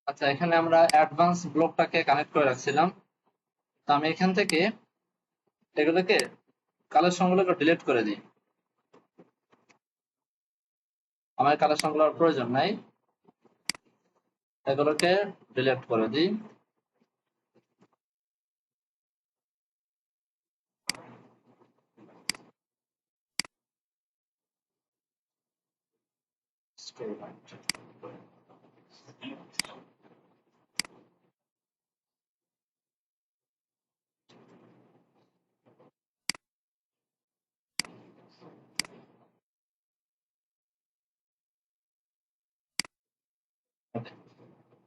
আচ্ছা, এখানে আমরা অ্যাডভান্স ব্লকটাকে কানেক্ট করে রাখছিলাম। তো আমি এখান থেকে এগুলোকে কালেকশনগুলোকে ডিলিট করে দিই। আমার কালেকশনগুলোর প্রয়োজন নাই, এগুলোকে ডিলিট করে দিই।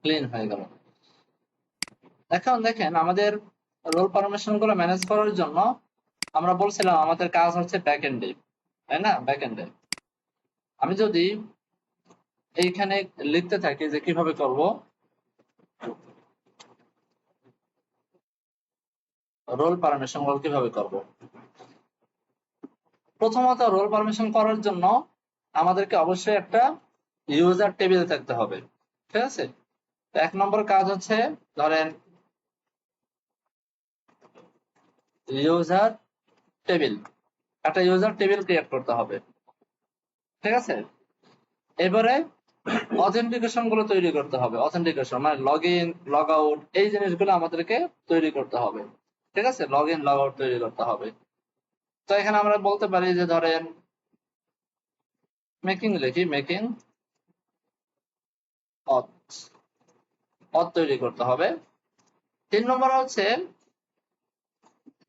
ক্লিন হয়ে গেল। এখন দেখেন আমাদের রোল পারমিশন গুলো ম্যানেজ করার জন্য আমরা বলছিলাম আমাদের কাজ হচ্ছে ব্যাক এন্ডে, তাই না? ব্যাক এন্ডে আমি যদি এইখানে লিখতে থাকি যে কিভাবে করব রোল পারমিশন গুলো কিভাবে করব। প্রথমত রোল পারমিশন করার জন্য আমাদেরকে অবশ্যই একটা ইউজার টেবিল থাকতে হবে, ঠিক আছে? তো এক নম্বর কাজ হচ্ছে ধরেন ইউজার টেবিল, একটা ইউজার টেবিল ক্রিয়েট করতে হবে, ঠিক আছে? এবারে অথেন্টিকেশন গুলো তৈরি করতে হবে, অথেন্টিকেশন মানে লগ ইন লগ আউট এই জিনিসগুলো আমাদেরকে তৈরি করতে হবে, ঠিক আছে? লগ ইন লগ আউট তৈরি করতে হবে। তো এখানে আমরা বলতে পারি যে ধরেন মেকিং লিখি, মেকিং অথ, অথ তৈরি করতে হবে। 3 নম্বর হচ্ছে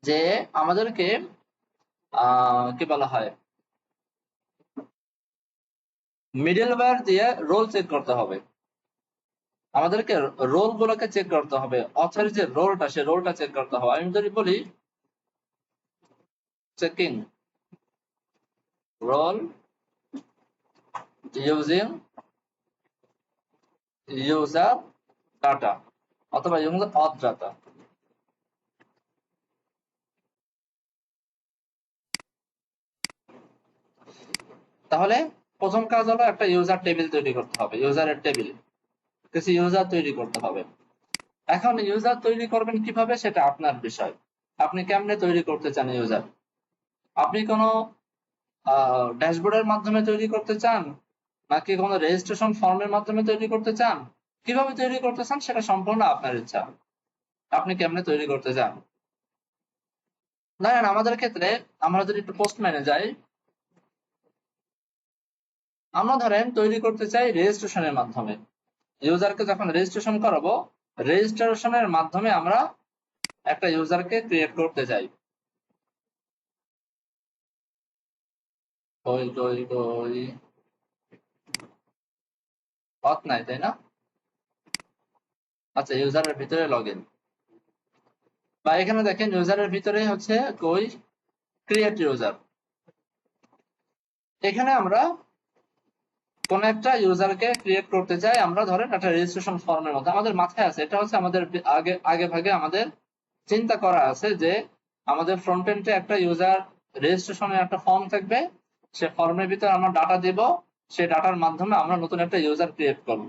যে আমাদেরকে কি বলা হয়, মিডলওয়্যার দিয়ে রোল চেক করতে হবে। আমাদেরকে রোল গুলোকে চেক করতে হবে, অথের যে রোলটা সে রোলটা চেক করতে হবে। আমি যদি বলি checking role using user data অথবা ইউজার অথ ডাটা, তাহলে প্রথম কাজ হলো একটা ইউজার টেবিল তৈরি করতে হবে, ইউজারের টেবিল, কিছু ইউজার তৈরি করতে হবে। এখন ইউজার তৈরি করবেন কিভাবে সেটা আপনার বিষয়, আপনি কেমনে তৈরি করতে চান ইউজার। আপনি কোনো ড্যাশবোর্ডের মাধ্যমে তৈরি করতে চান, নাকি কোনো রেজিস্ট্রেশন ফর্মের মাধ্যমে তৈরি করতে চান, কিভাবে তৈরি করতে চান সেটা সম্পূর্ণ আপনার ইচ্ছা, আপনি কেমনে তৈরি করতে চান। ধরেন আমাদের ক্ষেত্রে আমরা যদি একটু পোস্টম্যানে যাই, আমরা ধরেন তৈরি করতে চাই রেজিস্ট্রেশনের মাধ্যমে। ইউজারকে যখন রেজিস্ট্রেশন করাবো, রেজিস্ট্রেশনের মাধ্যমে আমরা একটা ইউজারকে ক্রিয়েট করতে চাই। পথ নাই, তাই না? আচ্ছা, ইউজারের ভিতরে লগ ইন, বা এখানে দেখেন ইউজারের ভিতরে হচ্ছে কই ক্রিয়েট ইউজার। এখানে আমরা কোন একটা ইউজারকে ক্রিয়েট করতে চাই, আমরা ধরেন একটা রেজিস্ট্রেশন ফর্মের মধ্যে আমাদের মাথায় আছে, এটা হচ্ছে আমাদের আগে আগে ভাগে আমাদের চিন্তা করা আছে যে আমাদের ফ্রন্ট এন্ডে একটা ইউজার রেজিস্ট্রেশনের একটা ফর্ম থাকবে, সে ফর্মের ভিতরে আমরা ডাটা দিব, সেই ডাটার মাধ্যমে আমরা নতুন একটা ইউজার ক্রিয়েট করব।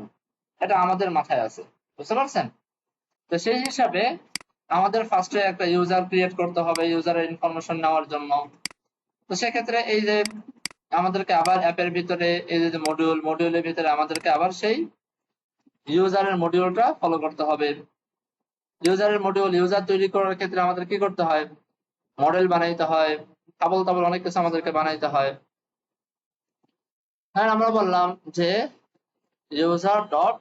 এটা আমাদের মাথায় আছে, বুঝতে পারছেন? তো সেই হিসাবে আমাদের ফার্স্টে একটা ইউজার ক্রিয়েট করতে হবে ইউজারের ইনফরমেশন নেওয়ার জন্য। তো সেক্ষেত্রে এই যে আমাদেরকে আবার অ্যাপের ভিতরে এই যে মডিউল, মডিউলের ভিতরে আমাদেরকে আবার সেই ইউজারের মডিউলটা ফলো করতে হবে। ইউজারের মডিউল, ইউজার তৈরি করার ক্ষেত্রে আমাদের কি করতে হয়, মডেল বানাইতে হয়, তাবল তাবল অনেক কিছু আমাদেরকে বানাইতে হয়। হ্যাঁ, আমরা বললাম যে user dot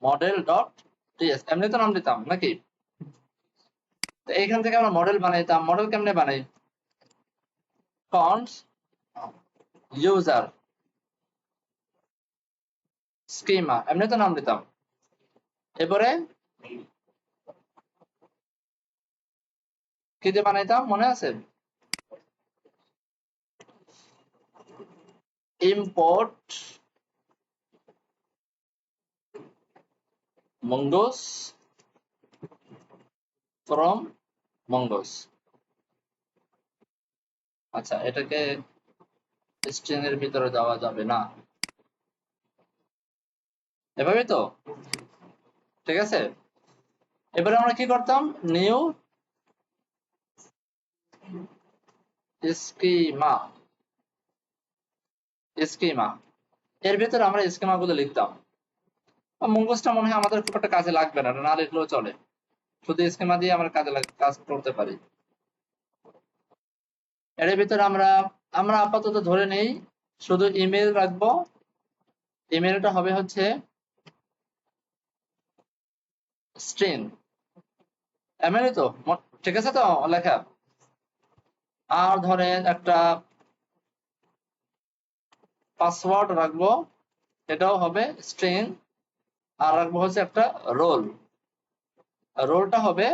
model dot T S এমনি তো নাম দিতাম নাকি? তো এইখান থেকে আমরা মডেল বানাইতাম। মডেল কেমনে বানাই, ফন্টস ইউজার স্কিমা এমনি তো নাম দিতাম। এরপরে কি দিয়ে বানাইতাম মনে আছে, ইম্পোর্ট mongoose from mongoose। আচ্ছা, এটাকে স্ট্রিং এর ভিতরে দেওয়া যাবে না, এভাবে তো ঠিক আছে। এবারে আমরা কি করতাম, নিউ স্কিমা, স্কিমা এর ভিতরে আমরা স্কিমা গুলো লিখতাম। মঙ্গসটা মনে হয় আমাদের খুব একটা কাজে লাগবে না, না লিখলেও চলে, শুধু স্কিমা দিয়ে আমরা কাজ করতে পারি। এর ভিতরে আমরা আমরা আপাতত ধরে নেই শুধু ইমেল রাখবো। ইমেলটা হবে হচ্ছে স্ট্রিং, এমনি তো ঠিক আছে তো লেখা। আর ধরেন একটা পাসওয়ার্ড রাখবো, এটাও হবে স্ট্রিং। আর রাখবো হচ্ছে একটা রোল, রোলটা হবে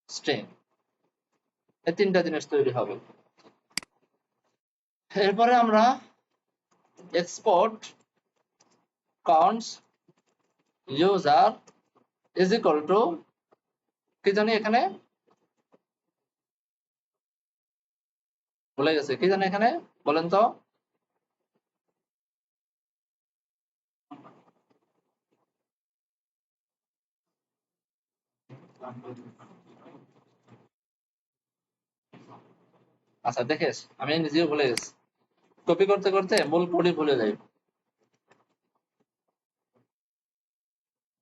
স্ট্রিং। এই তিনটা জিনিস তৈরি হবে। এরপরে আমরা export const user is equal to কি জানি, এখানে ভুলে গেছে কি জানি, এখানে বলেন তো। আচ্ছা দেখিস, আমি নিজেও ভুলে গেছি, কপি করতে করতে মূল কোডই ভুলে যাই।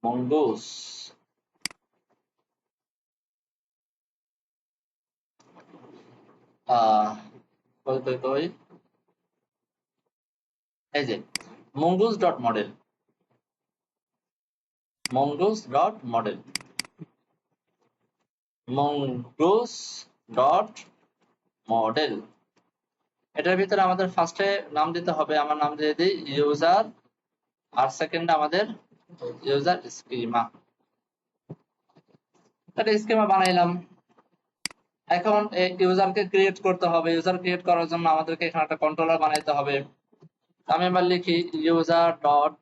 মঙ্গুস, কই কই কই, এই যে mongoose dot model, mongoose dot model, mongoose dot model. এটার ভিতরে আমাদের ফার্স্টে নাম দিতে হবে, আমার নাম দিয়ে দিই ইউজার, আর সেকেন্ডে আমাদের ইউজার স্কিমা। একটা স্কিমা বানাইলাম। এখন ইউজারকে ক্রিয়েট করতে হবে, ইউজার ক্রিয়েট করার জন্য আমাদেরকে এখানে একটা কন্ট্রোলার বানাইতে হবে। আমি এবার লিখি user dot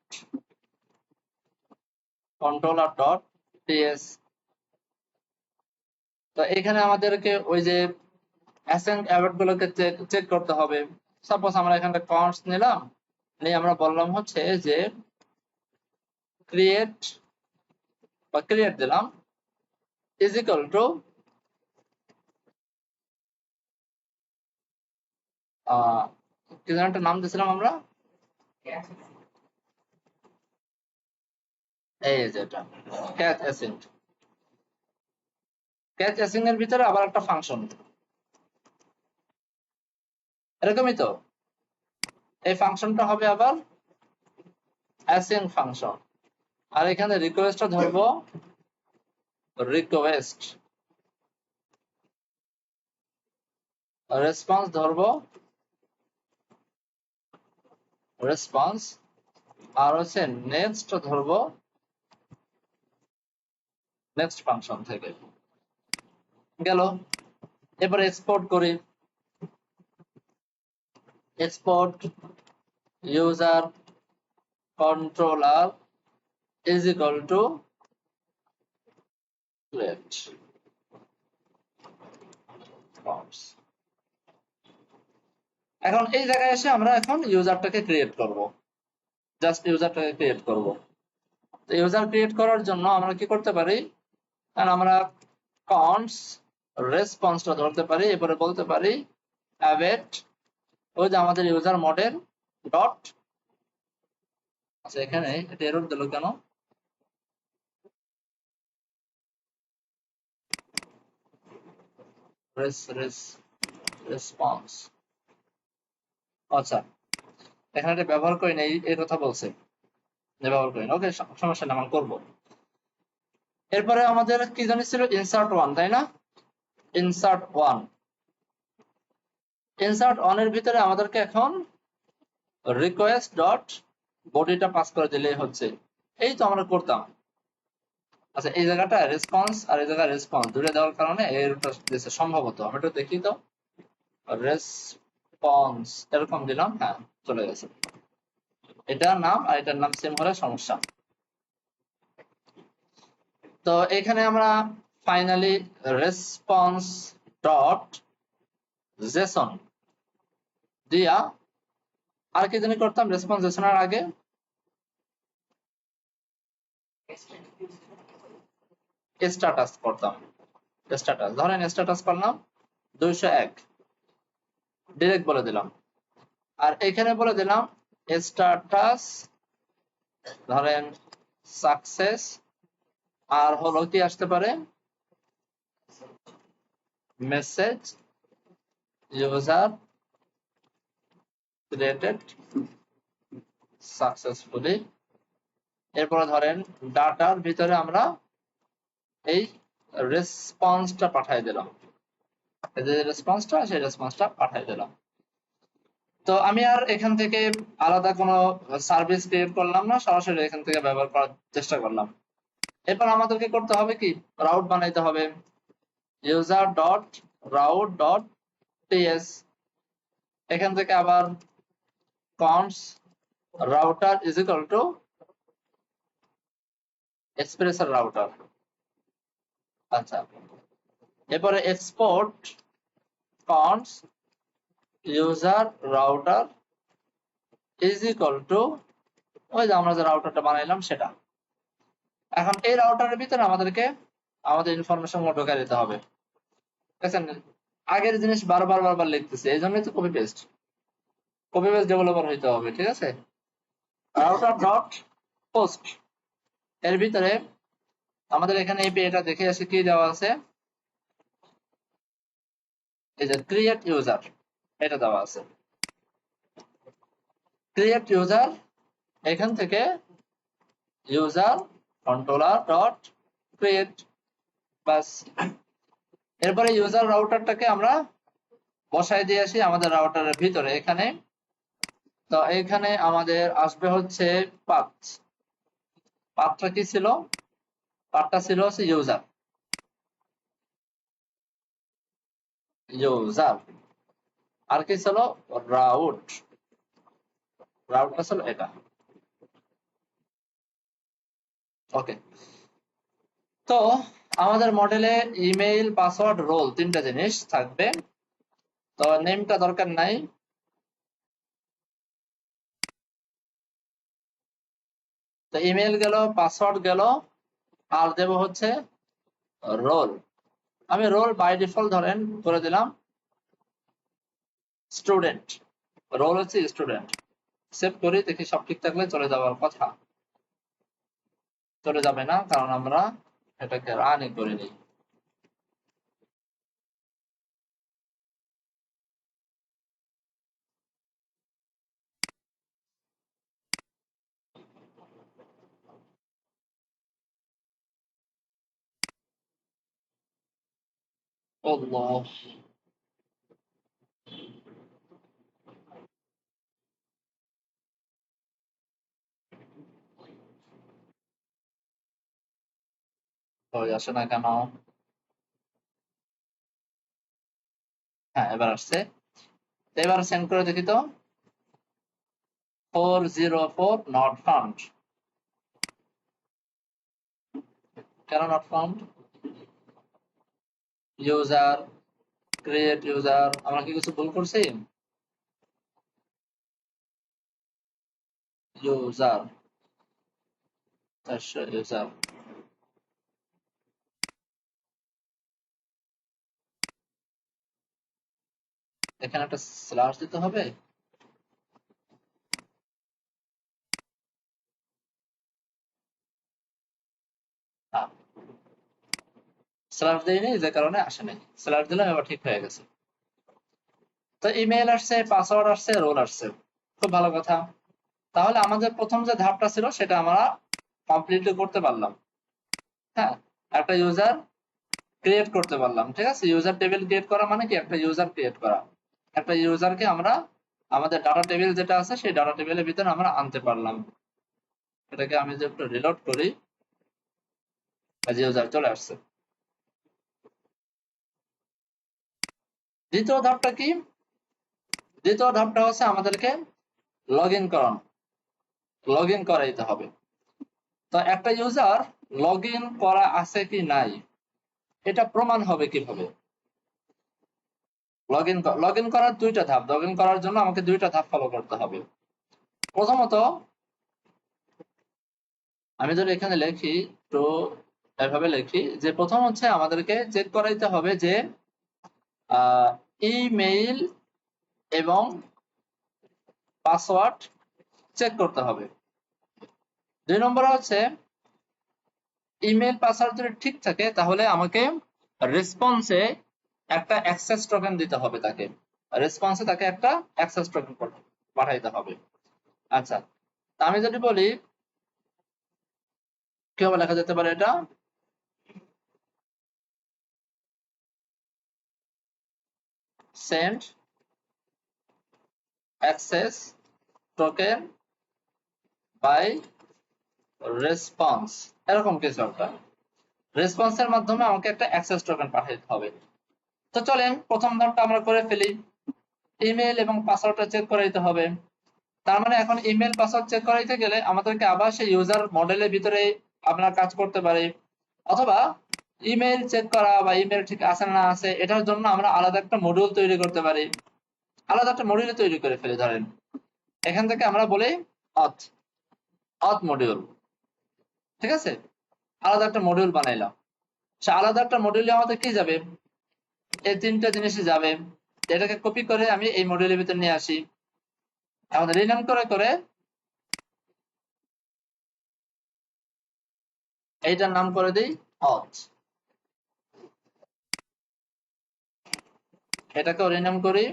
controller dot T S. তো এখানে আমাদেরকে ওই যে অ্যাসেন্ট অ্যাওয়ার্ড গুলোকে চেক করতে হবে। সাপোজ আমরা এখানে কনস্ট নিলাম, নিয়ে আমরা বললাম হচ্ছে যে ক্রিয়েট, বা ক্রিয়েট দিলাম ইজ ইকুয়াল টু কি যেন একটা নাম দিয়েছিলাম আমরা, এই যে এটা ক্যাচ অ্যাসেন্ট। ক্যাচ অ্যাসেন্ট এর ভিতরে আবার একটা ফাংশন, এরকমই তো। এই ফাংশনটা হবে আবার অ্যাসেন্ট ফাংশন। আর এখানে রিকোয়েস্টটা ধরবো রিকোয়েস্ট, রেসপন্স ধরবো রেসপন্স, আর হচ্ছে নেক্সট ধরবো নেক্সট ফাংশন থেকে। গেল। এবার এক্সপোর্ট করি, export user controller is equal to left. এখন এই জায়গায় এসে আমরা এখন ইউজারটাকে ক্রিয়েট করব, জাস্ট ইউজারটাকে ক্রিয়েট করব। তো ইউজার ক্রিয়েট করার জন্য আমরা কি করতে পারি, কারণ আমরা কনস রেসপন্সটা ধরতে পারি, এরপরে বলতে পারি অ্যাওয়েট ওই যে আমাদের ইউজার মডেল ডট। আচ্ছা এখানে এটা এরর দিল কেন, রেসপন্স। আচ্ছা এখানে এটা ব্যবহার করি না, এই কথা বলছে, ব্যবহার করি না, ওকে সমস্যা নেই, আমরা করবো। এরপরে আমাদের কি জানি ছিল ইনসার্ট ওয়ান, তাই না? ইনসার্ট ওয়ান, ইনসার্ট ওয়ান এর ভিতরে আমাদেরকে এখন রিকোয়েস্ট ডট বডিটা পাস করে দিলেই হচ্ছে। এই তো আমরা করতাম। আচ্ছা এই জায়গাটা রেসপন্স আর এই জায়গায় রেসপন্স দুটো দেওয়ার কারণে এরটা দিয়েছে সম্ভবত, আমি একটু দেখি তো। রেসপন্স এরকম দিলাম, হ্যাঁ চলে গেছে। এটার নাম আর এটার নাম সেম হলে সমস্যা। তো এখানে আমরা ফাইনালি রেসপন্স ডট জেসন দিয়া আর কি জানি করতাম রেসপন্স জেসনের আগে স্ট্যাটাস করতাম। স্ট্যাটাস ধরেন স্ট্যাটাস করলাম 201 ডিরেক্ট বলে দিলাম। আর এখানে বলে দিলাম স্ট্যাটাস ধরেন সাকসেস, আর হলো কি আসতে পারে মেসেজ ইউজার ক্রিয়েটেড সাকসেসফুলি। এরপরে ধরেন ডাটার ভিতরে আমরা এই রেসপন্সটা পাঠিয়ে দিলাম, এই যে রেসপন্সটা সেই রেসপন্সটা পাঠিয়ে দিলাম। তো আমি আর এখান থেকে আলাদা কোনো সার্ভিস ক্রিয়েট করলাম না, সরাসরি এখান থেকে ব্যবহার করার চেষ্টা করলাম। এরপর আমাদেরকে করতে হবে কি রাউট বানাইতে হবে, user dot route dot TS. এখান থেকে আবার const router is equal to express router. আচ্ছা, এরপরে export const user router is equal to ওই যে আমরা যে রাউটারটা বানাইলাম সেটা। এখন এই রাউটারের ভিতরে আমাদেরকে আমাদের ইনফরমেশন গুলো ঢোকাই দিতে হবে। দেখছেন আগের জিনিস বারবার বারবার লিখতেছে, এই জন্যই তো কপি পেস্ট ডেভেলপার হইতে হবে, ঠিক আছে। রাউটার ডট পোস্ট এর ভিতরে আমাদের এখানে এটা দেখে আসে কি দেওয়া আছে, এই যে ক্রিয়েট ইউজার এটা দেওয়া আছে। ক্রিয়েট ইউজার এখান থেকে ইউজার কন্ট্রোলার ডট ক্রিয়েট, বাস। এরপরে ইউজার রাউটারটাকে আমরা বসাই দিয়ে আসি আমাদের রাউটারের ভিতরে এখানে। তো এখানে আমাদের আসবে হচ্ছে পাথটা কি ছিল, পাথটা ছিল হচ্ছে ইউজার আর কি ছিল রাউটটা ছিল এটা। ওকে, তো আমাদের মডেলে ইমেইল পাসওয়ার্ড রোল তিনটা জিনিস থাকবে। তো নেমটা দরকার নাই, তো ইমেইল গেল, পাসওয়ার্ড গেল, আর দেব হচ্ছে রোল। আমি রোল বাই ডিফল্ট ধরেন করে দিলাম স্টুডেন্ট, রোল হচ্ছে স্টুডেন্ট। সেভ করি, দেখি সব ঠিক থাকলে চলে যাওয়ার কথা, চলে যাবে না কারণ আমরা এটাকে রানই করিনি। আল্লাহ, আসে না কেন? হ্যাঁ এবার আসছে, এবার সেন্ড করে দেখি তো। 404 নট ফাউন্ড। কেন not found? User create user, আমরা কি কিছু ভুল করছি? ইউজার ইউজার এখানে একটা স্ল্যাশ দিতে হবে। স্ল্যাশ দেয়নি যে কারণে আসে নাই, স্ল্যাশ দিলাম এবার ঠিক হয়ে গেছে। তো ইমেইল আসছে, পাসওয়ার্ড আসছে, রোল আসছে, খুব ভালো কথা। তাহলে আমাদের প্রথম যে ধাপটা ছিল সেটা আমরা কমপ্লিটলি করতে পারলাম। হ্যাঁ, একটা ইউজার ক্রিয়েট করতে পারলাম, ঠিক আছে। ইউজার টেবিল ক্রিয়েট করা মানে কি একটা ইউজার ক্রিয়েট করা, একটা ইউজারকে আমরা আমাদের ডাটা টেবিল যেটা আছে সেই ডাটা টেবিলের ভিতরে আমরা আনতে পারলাম। এটাকে আমি যে একটু রিলোড করি, ইউজার চলে আসছে। দ্বিতীয় ধাপটা কি? দ্বিতীয় ধাপটা হচ্ছে আমাদেরকে লগ ইন করানো, লগ ইন করাইতে হবে। তো একটা ইউজার লগ ইন করা আছে কি নাই এটা প্রমাণ হবে কিভাবে? লগ ইন করার দুইটা ধাপ। লগ ইন করার জন্য আমাকে দুইটা ধাপ ফলো করতে হবে। প্রথমত আমি যদি এখানে লিখি, তো এভাবে লিখি যে প্রথম হচ্ছে আমাদেরকে চেক করাইতে হবে যে ইমেইল এবং পাসওয়ার্ড চেক করতে হবে। 2 নম্বরে হচ্ছে ইমেইল পাসওয়ার্ড যদি ঠিক থাকে তাহলে আমাকে রেসপন্সে একটা অ্যাক্সেস টোকেন দিতে হবে তাকে। রেসপন্সে তাকে একটা অ্যাক্সেস টোকেন পাঠাইতে হবে। আচ্ছা, আমি যদি বলি কিভাবে লেখা যেতে পারে এটা, send access token by response, এরকম কিছু একটা। রেসপন্সের মাধ্যমে আমাকে একটা অ্যাক্সেস টোকেন পাঠাইতে হবে। তো চলেন প্রথম ধাপটা আমরা করে ফেলি। ইমেল এবং পাসওয়ার্ডটা চেক করাইতে হবে। তার মানে এখন ইমেল পাসওয়ার্ড চেক করাইতে গেলে আমাদেরকে আবার সেই ইউজার মডেলের ভিতরে আপনার কাজ করতে পারি, অথবা ইমেল চেক করা বা ইমেল ঠিক আছে না আছে এটার জন্য আমরা আলাদা একটা মডিউল তৈরি করতে পারি। আলাদা একটা মডিউল তৈরি করে ফেলি। ধরেন এখান থেকে আমরা বলি অথ অথ মডিউল, ঠিক আছে? আলাদা একটা মডিউল বানাইলাম। সে আলাদা একটা মডিউলে আমাদের কি যাবে, এই তিনটা জিনিসই যাবে। এটাকে কপি করে আমি এই মডিউলের ভিতরে নিয়ে আসি, আমাদের রিনেম করে করে এইটার নাম করে দিই অথ। এটাকেও রিনেম করি,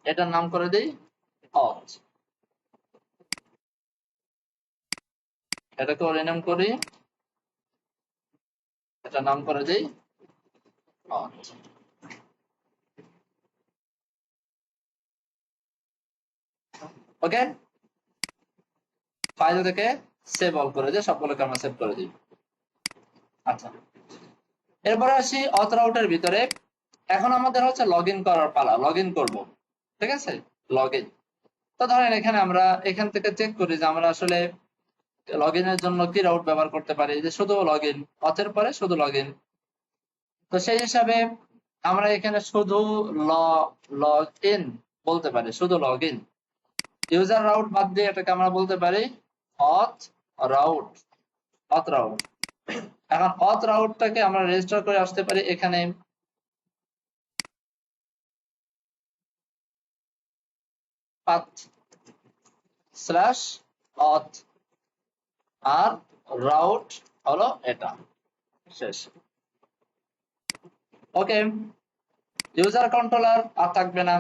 এটার নাম করে দিই অথ। এটাকেও রিনেম করি, এটার নাম করে দিই অথ। ওকে, ফাইল থেকে সেভ অল করে দিয়ে সবগুলোকে আমরা সেভ করে দিই। আচ্ছা, এরপরে আসি অথ রাউটের ভিতরে। এখন আমাদের হচ্ছে লগ ইন করার পালা, লগ ইন করবো, ঠিক আছে? Log in. তো ধরেন এখানে আমরা এখান থেকে চেক করি যে আমরা আসলে লগ ইনের জন্য কি রাউট ব্যবহার করতে পারি, যে শুধু লগ ইন, অথের পরে শুধু লগ ইন। তো সেই হিসাবে আমরা এখানে শুধু লগ ইন বলতে পারি, শুধু লগ ইন। ইউজার রাউট বাদ দিয়ে এটাকে আমরা বলতে পারি অথ রাউট, অথ রাউট। এখন অথ রাউটটাকে আমরা রেজিস্টার করে আসতে পারি এখানে পাথ স্ল্যাশ অথ, আর রাউট হলো এটা, শেষ। ওকে, ইউজার কন্ট্রোলার আর থাকবে না,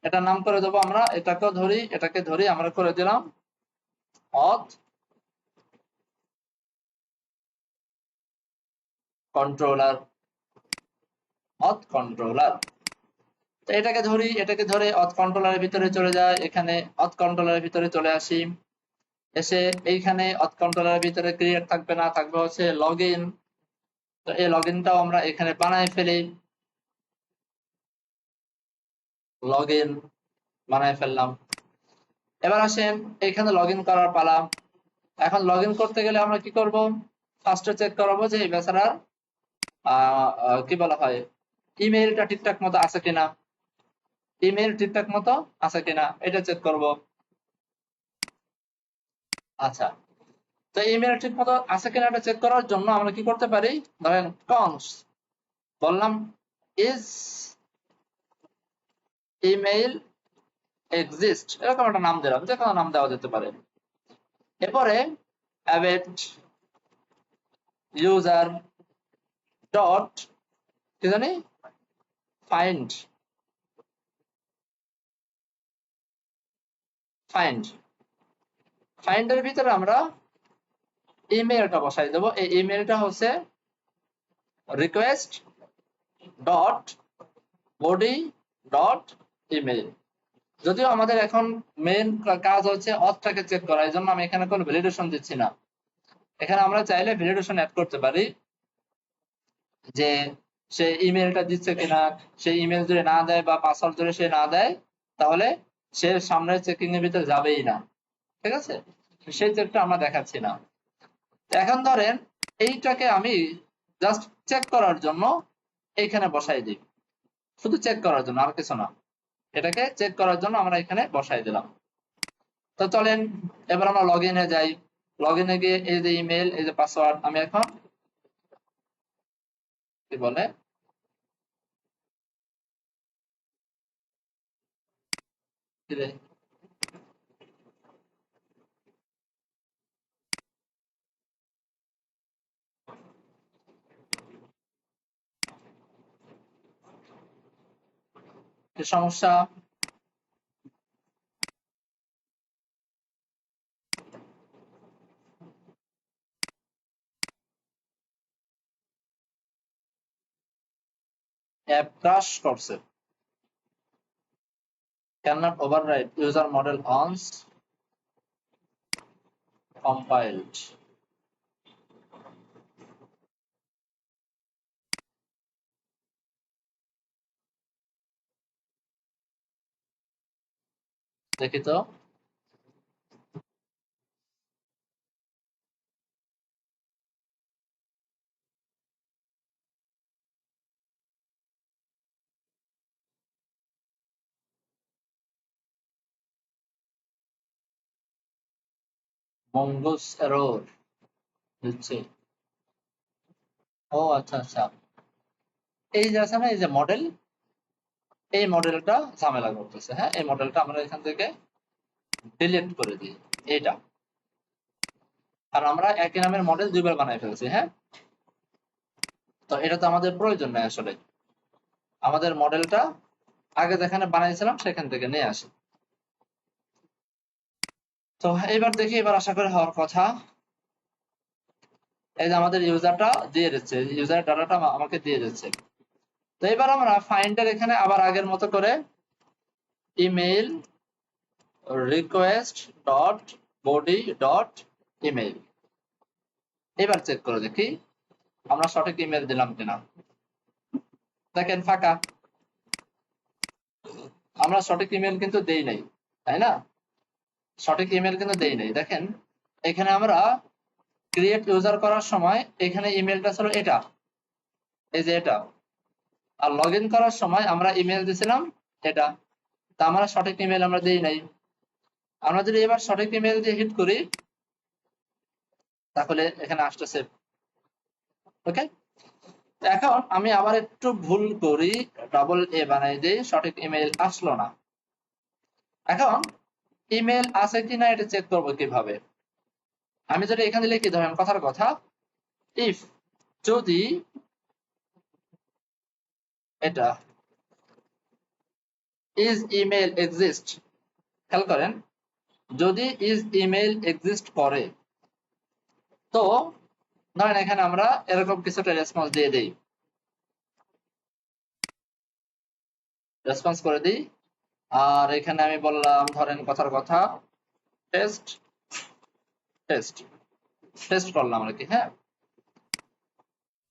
এটা নাম করে দেবো আমরা। এটাকেও ধরি, এটাকে ধরি, আমরা করে দিলাম অথ কন্ট্রোলার, অথ কন্ট্রোলার। তো এটাকে ধরি, এটাকে ধরে অথ কন্ট্রোলারের ভিতরে চলে যায়। এখানে অথ কন্ট্রোলারের ভিতরে চলে আসি, এসে এইখানে অথ কন্ট্রোলারের ভিতরে ক্রিয়েট থাকবে না, থাকবে হচ্ছে লগ ইন। তো এই লগ ইনটাও আমরা এখানে বানায় ফেলি, লগ ইন বানায় ফেললাম। এবার আসেন এখানে লগ ইন করার পালা। এখন লগ ইন করতে গেলে আমরা কি করব, ফার্স্টে চেক করবো যে এই বেচারার কি বলা হয়, ইমেইলটা ঠিকঠাক মতো আছে কিনা। ইমেইল ঠিকঠাক মতো আছে কিনা এটা চেক করব। আচ্ছা, তো ইমেইল ঠিক মতো আছে কিনা এটা চেক করার জন্য আমরা কি করতে পারি, ধরেন কনস বললাম ইজ ইমেইল এক্সিস্ট, এরকম একটা নাম দিলাম, যে কোনো নাম দেওয়া যেতে পারে। এরপরে await user ডট কি জানি ফাইন্ড, ফাইন্ড ফাইন্ডের ভিতরে আমরা ইমেইলটা বসাই দেবো। এই ইমেইলটা হচ্ছে request dot body dot email. যদিও আমাদের এখন মেইন কাজ হচ্ছে অথটাকে চেক করা, এই জন্য আমি এখানে কোনো ভ্যালিডেশন দিচ্ছি না। এখানে আমরা চাইলে ভ্যালিডেশন অ্যাড করতে পারি, যে সে ইমেইলটা দিচ্ছে কিনা। সেই ইমেইল যদি না দেয় বা পাসওয়ার্ড যদি সে না দেয় তাহলে সে সামনের চেকিং এর ভিতরে যাবেই না, ঠিক আছে? সেই চেকটা আমরা দেখাচ্ছি না। এখন ধরেন এইটাকে আমি জাস্ট চেক করার জন্য এইখানে বসাই দিই, শুধু চেক করার জন্য, আর কিছু না। এটাকে চেক করার জন্য আমরা এখানে বসাই দিলাম। তো চলেন এবার আমরা লগ ইনে যাই। লগ ইনে গিয়ে এই যে ইমেল, এই যে পাসওয়ার্ড, আমি এখন কি বলে কি সমস্যা? অ্যাপ ক্রাশ করছে। cannot override user model once compiled। দেখি তো। মঙ্গোস এরর দিচ্ছে। ও আচ্ছা আচ্ছা, এই যে আছে না, এই যে মডেল, এই মডেলটা ঝামেলা করতেছে। হ্যাঁ, এই মডেলটা আমরা এখান থেকে ডিলিট করে দিই। এইটা, আর আমরা একই নামের মডেল দুইবার বানাই ফেলছি। হ্যাঁ, তো এটা তো আমাদের প্রয়োজন নাই আসলে। আমাদের মডেলটা আগে যেখানে বানাইছিলাম সেখান থেকে নিয়ে আসি। তো এবার দেখি, এবার আশা করি হওয়ার কথা। এই যে আমাদের ইউজারটা দিয়ে দিচ্ছে, ইউজার ডাটাটা আমাকে দিয়ে দিচ্ছে। তো এবার আমরা ফাইন্ডার এখানে আবার আগের মতো করে email request dot body dot email, এবার চেক করে দেখি আমরা সঠিক ইমেল দিলাম কিনা। দেখেন ফাঁকা, আমরা সঠিক ইমেল কিন্তু দেই নাই, তাই না? সঠিক ইমেল কিন্তু দেই নাই। দেখেন এখানে আমরা ক্রিয়েট ইউজার করার সময় এখানে ইমেলটা ছিল এটা, এই যে এটা, আর লগ ইন করার সময় আমরা ইমেল দিয়েছিলাম এটা। তা আমরা সঠিক ইমেল আমরা দেই নাই। আমরা যদি এবার সঠিক ইমেল দিয়ে হিট করি, তাহলে এখানে আসতেছে। ওকে, এখন আমি আবার একটু ভুল করি, ডাবল এ বানাই দিই, সঠিক ইমেল আসলো না। এখন ইমেল আছে কিনা এটা চেক করবো কিভাবে? আমি যদি এখানে লিখি, ধরেন কথার কথা, ইফ, যদি এটা ইজ ইমেল এক্সিস্ট, খেয়াল করেন, যদি ইজ ইমেল এক্সিস্ট করে, তো ধরেন এখানে আমরা এরকম কিছুটা রেসপন্স দিয়ে দেই, রেসপন্স করে দিই। আর এখানে আমি বললাম, ধরেন কথার কথা, টেস্ট টেস্ট টেস্ট করলাম আর কি। হ্যাঁ,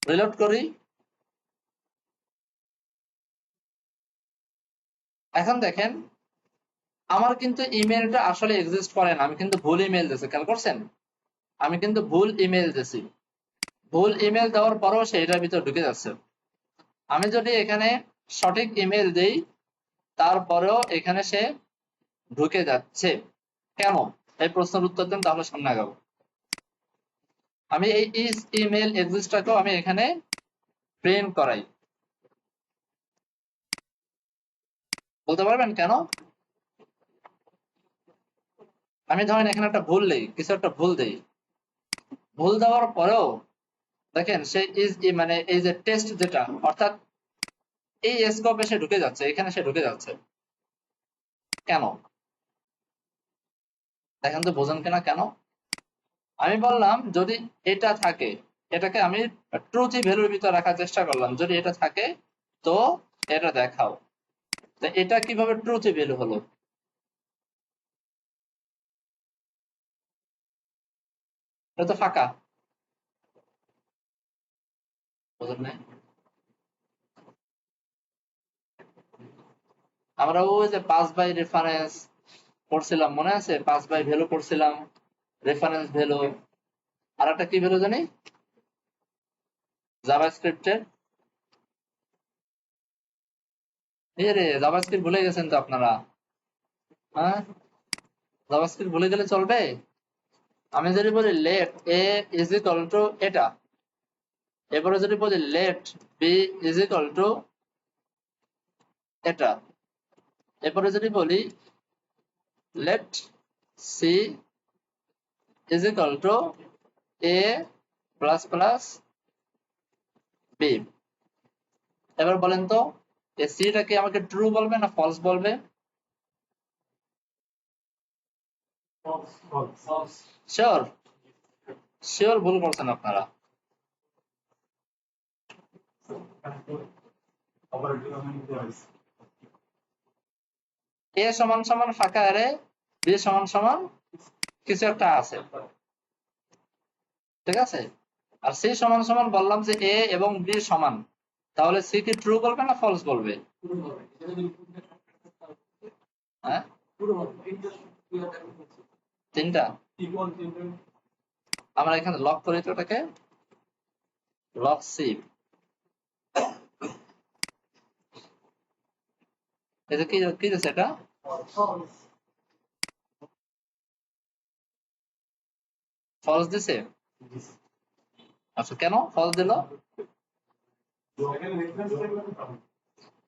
রিলোড করি। এখন দেখেন আমার কিন্তু ইমেলটা আসলে এক্সিস্ট করে না, আমি কিন্তু ভুল ইমেল দিয়েছি, খেয়াল করছেন? আমি কিন্তু ভুল ইমেল দিয়েছি। ভুল ইমেল দেওয়ার পরেও সে এটার ভিতর ঢুকে যাচ্ছে। আমি যদি এখানে সঠিক ইমেল দেই, তারপরেও এখানে সে ঢুকে যাচ্ছে কেন? এই প্রশ্নের উত্তর দেন, তাহলে সামনে আগাবো। আমি এই ইজ ইমেল এক্সিস্টটাকেও আমি এখানে প্রিন্ট করাই। বলতে পারবেন কেন? আমি ধরেন এখানে একটা ভুল দেই, কিছু একটা ভুল দেই, ভুল দেওয়ার পরেও দেখেন সে ইজ, মানে এই যে টেস্ট যেটা, অর্থাৎ এই স্কোপে সে ঢুকে যাচ্ছে, এখানে সে ঢুকে যাচ্ছে কেন? দেখেন তো, বোঝেন কিনা কেন? আমি বললাম যদি এটা থাকে, এটাকে আমি ট্রুথি ভ্যালুর ভিতর রাখার চেষ্টা করলাম, যদি এটা থাকে তো এটা দেখাও। তো এটা কিভাবে ট্রুথি ভ্যালু হলো? এটা তো ফাঁকা, বুঝলেন না? আমরা ওই যে পাস বাই রেফারেন্স করছিলাম, মনে আছে? পাস বাই ভ্যালু করছিলাম। রেফারেন্স ভ্যালু, আর একটা কি ভ্যালু জানি জাভাস্ক্রিপ্টের, এই রে জাভাস্ক্রিপ্ট ভুলে গেছেন তো আপনারা, হ্যাঁ জাভাস্ক্রিপ্ট ভুলে গেলে চলবে? আমি যদি বলি let A is equal to এটা, এরপরে যদি বলি let B is equal to এটা, এরপরে যদি বলি let C is equal to A plus plus B, এবার বলেন তো এই সিটা কি আমাকে ট্রু বলবে না ফলস বলবে? শিওর? শিওর ভুল করছেন আপনারা। এ সমান সমান ফাঁকা অ্যারে, বি সমান সমান কিছু একটা আছে, ঠিক আছে? আর সি সমান সমান বললাম যে এ এবং বি সমান, তাহলে সি কি ট্রু বলবে না ফলস বলবে? হ্যাঁ তিনটা, আমরা এখানে লক করি তো ওটাকে, লক সি, এটা কি কি দিচ্ছে এটা? ফলস দিছে? আচ্ছা কেন ফলস দিল?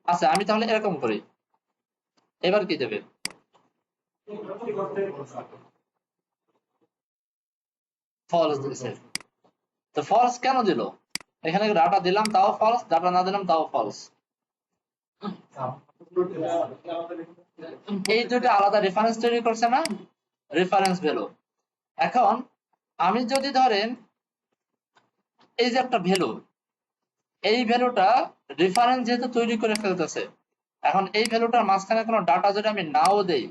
আচ্ছা আমি তাহলে এরকম করি, এবার কি দেবে? ফলস দিছে, তো ফলস কেন দিল? এখানে ডাটা দিলাম তাও ফলস, ডাটা না দিলাম তাও ফলস, এই দুটো আলাদা রেফারেন্স তৈরি করছে না, রেফারেন্স ভ্যালু। এখন আমি যদি ধরেন এই যে একটা ভ্যালু, এই ভ্যালুটা রেফারেন্স যেহেতু তৈরি করে ফেলতেছে, এখন এই ভ্যালুটার মাঝখানে কোনো ডাটা যদি আমি নাও দেই,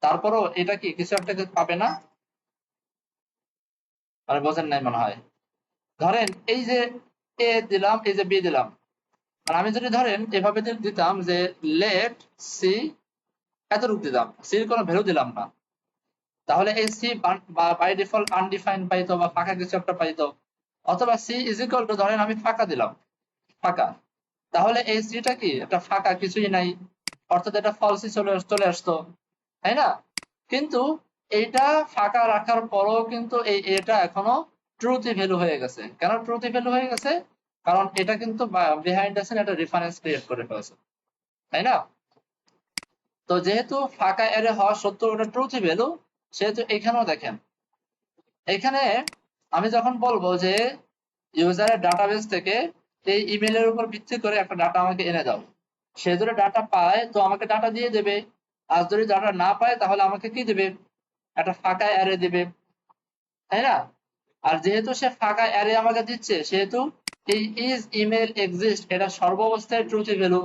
তারপরও এটা কি কিছু একটা পাবে না? মানে বোঝেন নাই মনে হয়। ধরেন এই যে এ দিলাম, এই যে বি দিলাম, আর আমি যদি ধরেন এভাবে দিতাম যে লেট সি, এতটুকু দিলাম, সির কোনো ভ্যালু দিলাম না, তাহলে এই সি বাই ডিফল্ট আনডিফাইন্ড পাইতো বা ফাঁকা কিছু একটা পাইতো, অথবা সি ইজ ইকুয়াল টু ধরেন আমি ফাঁকা দিলাম, ফাঁকা, তাহলে এই সিটা কি একটা ফাঁকা কিছুই নাই, অর্থাৎ এটা ফলসই চলে আসতো, তাই না? কিন্তু এইটা ফাঁকা রাখার পরও কিন্তু এই এটা এখনো ট্রুথি ভ্যালু হয়ে গেছে। কেন ট্রুথি ভ্যালু হয়ে গেছে? কারণ এটা কিন্তু বিহাইন্ড আছে একটা রেফারেন্স ক্রিয়েট করে ফেলেছে, তাই না? তো যেহেতু ফাঁকা অ্যারে হওয়া সত্ত্বেও ওটা ট্রুথি ভ্যালু, সেহেতু এখানেও দেখেন, এখানে আমি যখন বলবো যে ইউজারের ডাটাবেস থেকে এই ইমেলের উপর ভিত্তি করে একটা ডাটা আমাকে এনে দাও, সে যদি ডাটা পায় তো আমাকে ডাটা দিয়ে দেবে, আর যদি ডাটা না পায় তাহলে আমাকে কি দেবে? একটা ফাঁকা অ্যারে দিবে, তাই না? আর যেহেতু সে ফাঁকা অ্যারে আমাকে দিচ্ছে, সেহেতু এই ইজ ইমেল এক্সিস্ট এটা সর্বাবস্থায় ট্রুথি ভ্যালু,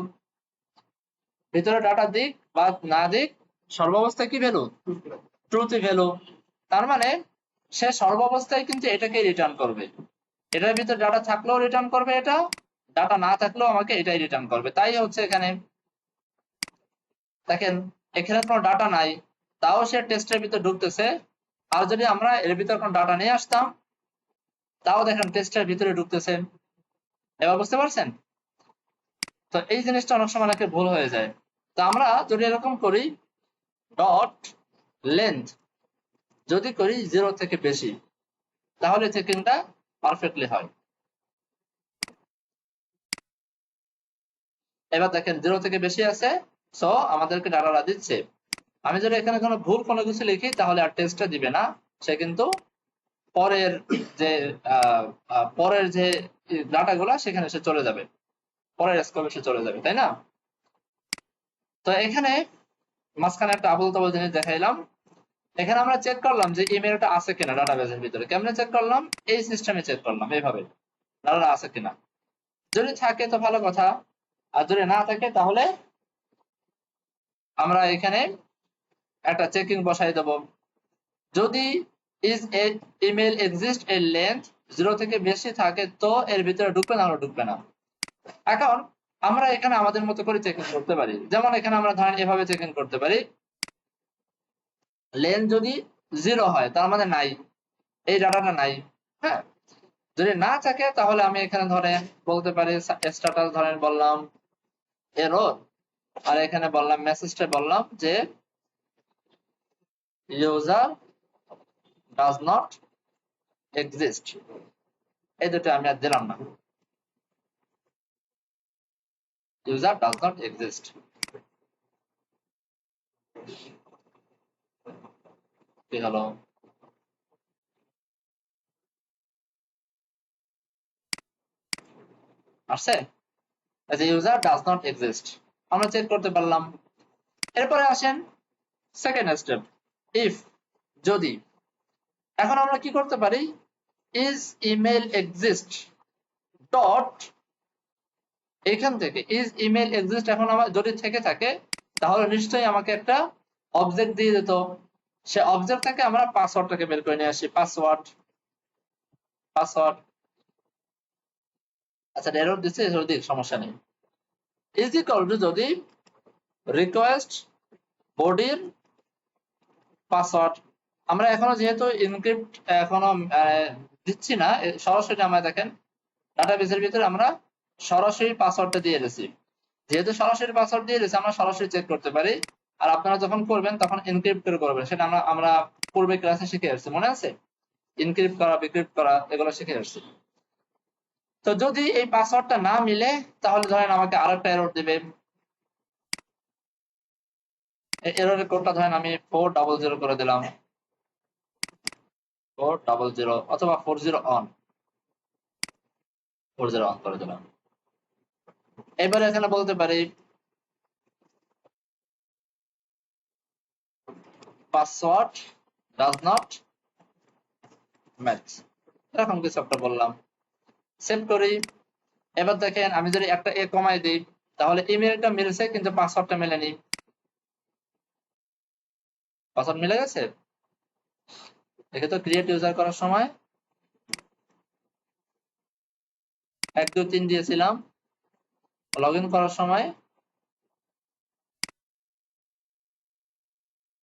ভিতরে ডাটা দিক বা না দিক সর্বাবস্থায় কি ভ্যালু? ট্রুথি ভ্যালু। তার মানে সে সর্বাবস্থায় কিন্তু এটাকে রিটার্ন করবে, এটার ভিতরে ডাটা থাকলেও রিটার্ন করবে এটা, ডাটা না থাকলেও আমাকে এটাই রিটার্ন করবে। তাই হচ্ছে এখানে দেখেন এখানে কোনো ডাটা নাই, তাও সে টেস্টের ভিতরে ঢুকতেছে, আর যদি আমরা এর ভিতরে কোনো ডাটা নিয়ে আসতাম, তাও দেখেন টেস্টের ভিতরে ঢুকতেছে। এবার বুঝতে পারছেন? তো এই জিনিসটা অনেক সময় অনেকে ভুল হয়ে যায়। তো আমরা যদি এরকম করি ডট লেন্থ যদি করি 0 থেকে বেশি, তাহলে চেকিংটা পারফেক্টলি হয়। এবার দেখেন 0 থেকে বেশি আছে, সো আমাদেরকে ডাটাটা দিচ্ছে। আমি যদি এখানে কোনো ভুল কোনো কিছু লিখি তাহলে আর টেস্টটা দিবে না, সে কিন্তু পরের যে পরের যে ডাটাগুলো সেখানে সে চলে যাবে, পরের স্কোপে সে চলে যাবে, তাই না? তো এখানে মাঝখানে একটা আবল তাবল জিনিস দেখাইলাম। এখানে আমরা চেক করলাম যে ইমেলটা আছে কিনা ডাটাবেসের ভিতরে, কেমনে চেক করলাম? এই সিস্টেমে চেক করলাম, এইভাবে ডাটা আছে কিনা, যদি থাকে তো ভালো কথা, আর যদি না থাকে তাহলে আমরা এখানে একটা চেকিং বসাই দেব, যদি ইজ এ ইমেল এক্সিস্ট এর লেন্থ 0 থেকে বেশি থাকে তো এর ভিতরে ঢুকবে, না হলে ঢুকবে না। এখন আমরা এখানে আমাদের মতো করে চেকিং করতে পারি, যেমন এখানে আমরা ধরেন এভাবে চেকিং করতে পারি, লেন্থ যদি 0 হয় তার মানে নাই, এই ডাটাটা নাই। হ্যাঁ, যদি না থাকে তাহলে আমি এখানে ধরেন বলতে পারি স্ট্যাটাস ধরেন বললাম এরর, আর এখানে বললাম মেসেজটা বললাম যে ইউজার ডাজ নট এক্সিস্ট। এই দুটো আমি আর দিলাম না, ইউজার ডাজ নট এক্সিস্ট। কি হলো? আসছে ইউজার ডাজ নট এক্সিস্ট, আমরা চেক করতে পারলাম। এরপরে আসেন সেকেন্ড স্টেপ, ইফ, যদি। এখন আমরা কি করতে পারি, ইজ ইমেল এক্সিস্ট ডট, এখান থেকে ইজ ইমেল এক্সিস্ট, এখন আমার যদি থেকে থাকে তাহলে নিশ্চয়ই আমাকে একটা অবজেক্ট দিয়ে দিত। সে অবজেক্ট থেকে আমরা পাসওয়ার্ডটাকে বের করে নিয়ে আসি, পাসওয়ার্ড, পাসওয়ার্ড। আচ্ছা এরর দিচ্ছে, এরর দিক, সমস্যা নেই। ইজ ইকুয়াল টু যদি রিকোয়েস্ট বডির পাসওয়ার্ড, আমরা এখনো যেহেতু ইনক্রিপ্ট এখনো দিচ্ছি না, সরাসরি আমরা দেখেন ডাটাবেসের ভিতরে আমরা সরাসরি পাসওয়ার্ডটা দিয়ে দিয়েছি। যেহেতু সরাসরি পাসওয়ার্ড দিয়ে দিয়েছি, আমরা সরাসরি চেক করতে পারি। আর আপনারা যখন করবেন তখন এনক্রিপ্ট করে করবেন, সেটা আমরা আমরা পূর্বে ক্লাসে শিখে আসছি, মনে আছে? এনক্রিপ্ট করা, ডিক্রিপ্ট করা, এগুলো শিখে আসছি। তো যদি এই পাসওয়ার্ডটা না মিলে তাহলে ধরেন আমাকে আরেকটা এরর দিবে। এই এররের কোডটা ধরেন আমি 400 করে দিলাম, 400 অথবা 40 অন, 40 অন করে দিলাম। এবারে এখানে বলতে পারি পাসওয়ার্ড ডাজ নট ম্যাচ, এরকম কিছু একটা বললাম, সেভ করি। এবার দেখেন আমি যদি একটা এ কমাই দিই তাহলে ইমেলটা মিলছে কিন্তু পাসওয়ার্ডটা মেলেনি। পাসওয়ার্ড মিলে গেছে, দেখে তো ক্রিয়েট ইউজার করার সময় 1 2 3 দিয়েছিলাম, লগ ইন করার সময়,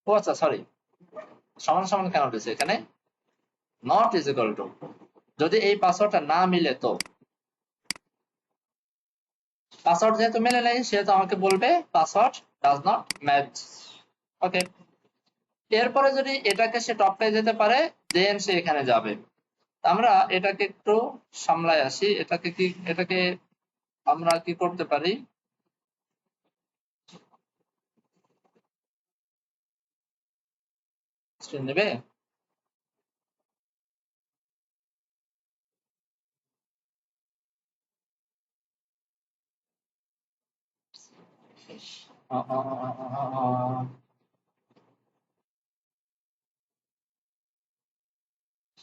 ও আচ্ছা সরি, সমান সমান কেন দিয়েছে এখানে, নট ইজ ইকুয়াল টু, যদি এই পাসওয়ার্ডটা না মিলে তো, পাসওয়ার্ড যেহেতু মেলে নাই সেহেতু আমাকে বলবে পাসওয়ার্ড ডাজ নট ম্যাচ। ওকে, এরপরে যদি এটাকে সে টপকায় যেতে পারে দেন সে এখানে যাবে। আমরা এটাকে একটু সামলায় আসি, এটাকে কি, এটাকে আমরা কি করতে পারি, স্ক্রিন নেবে,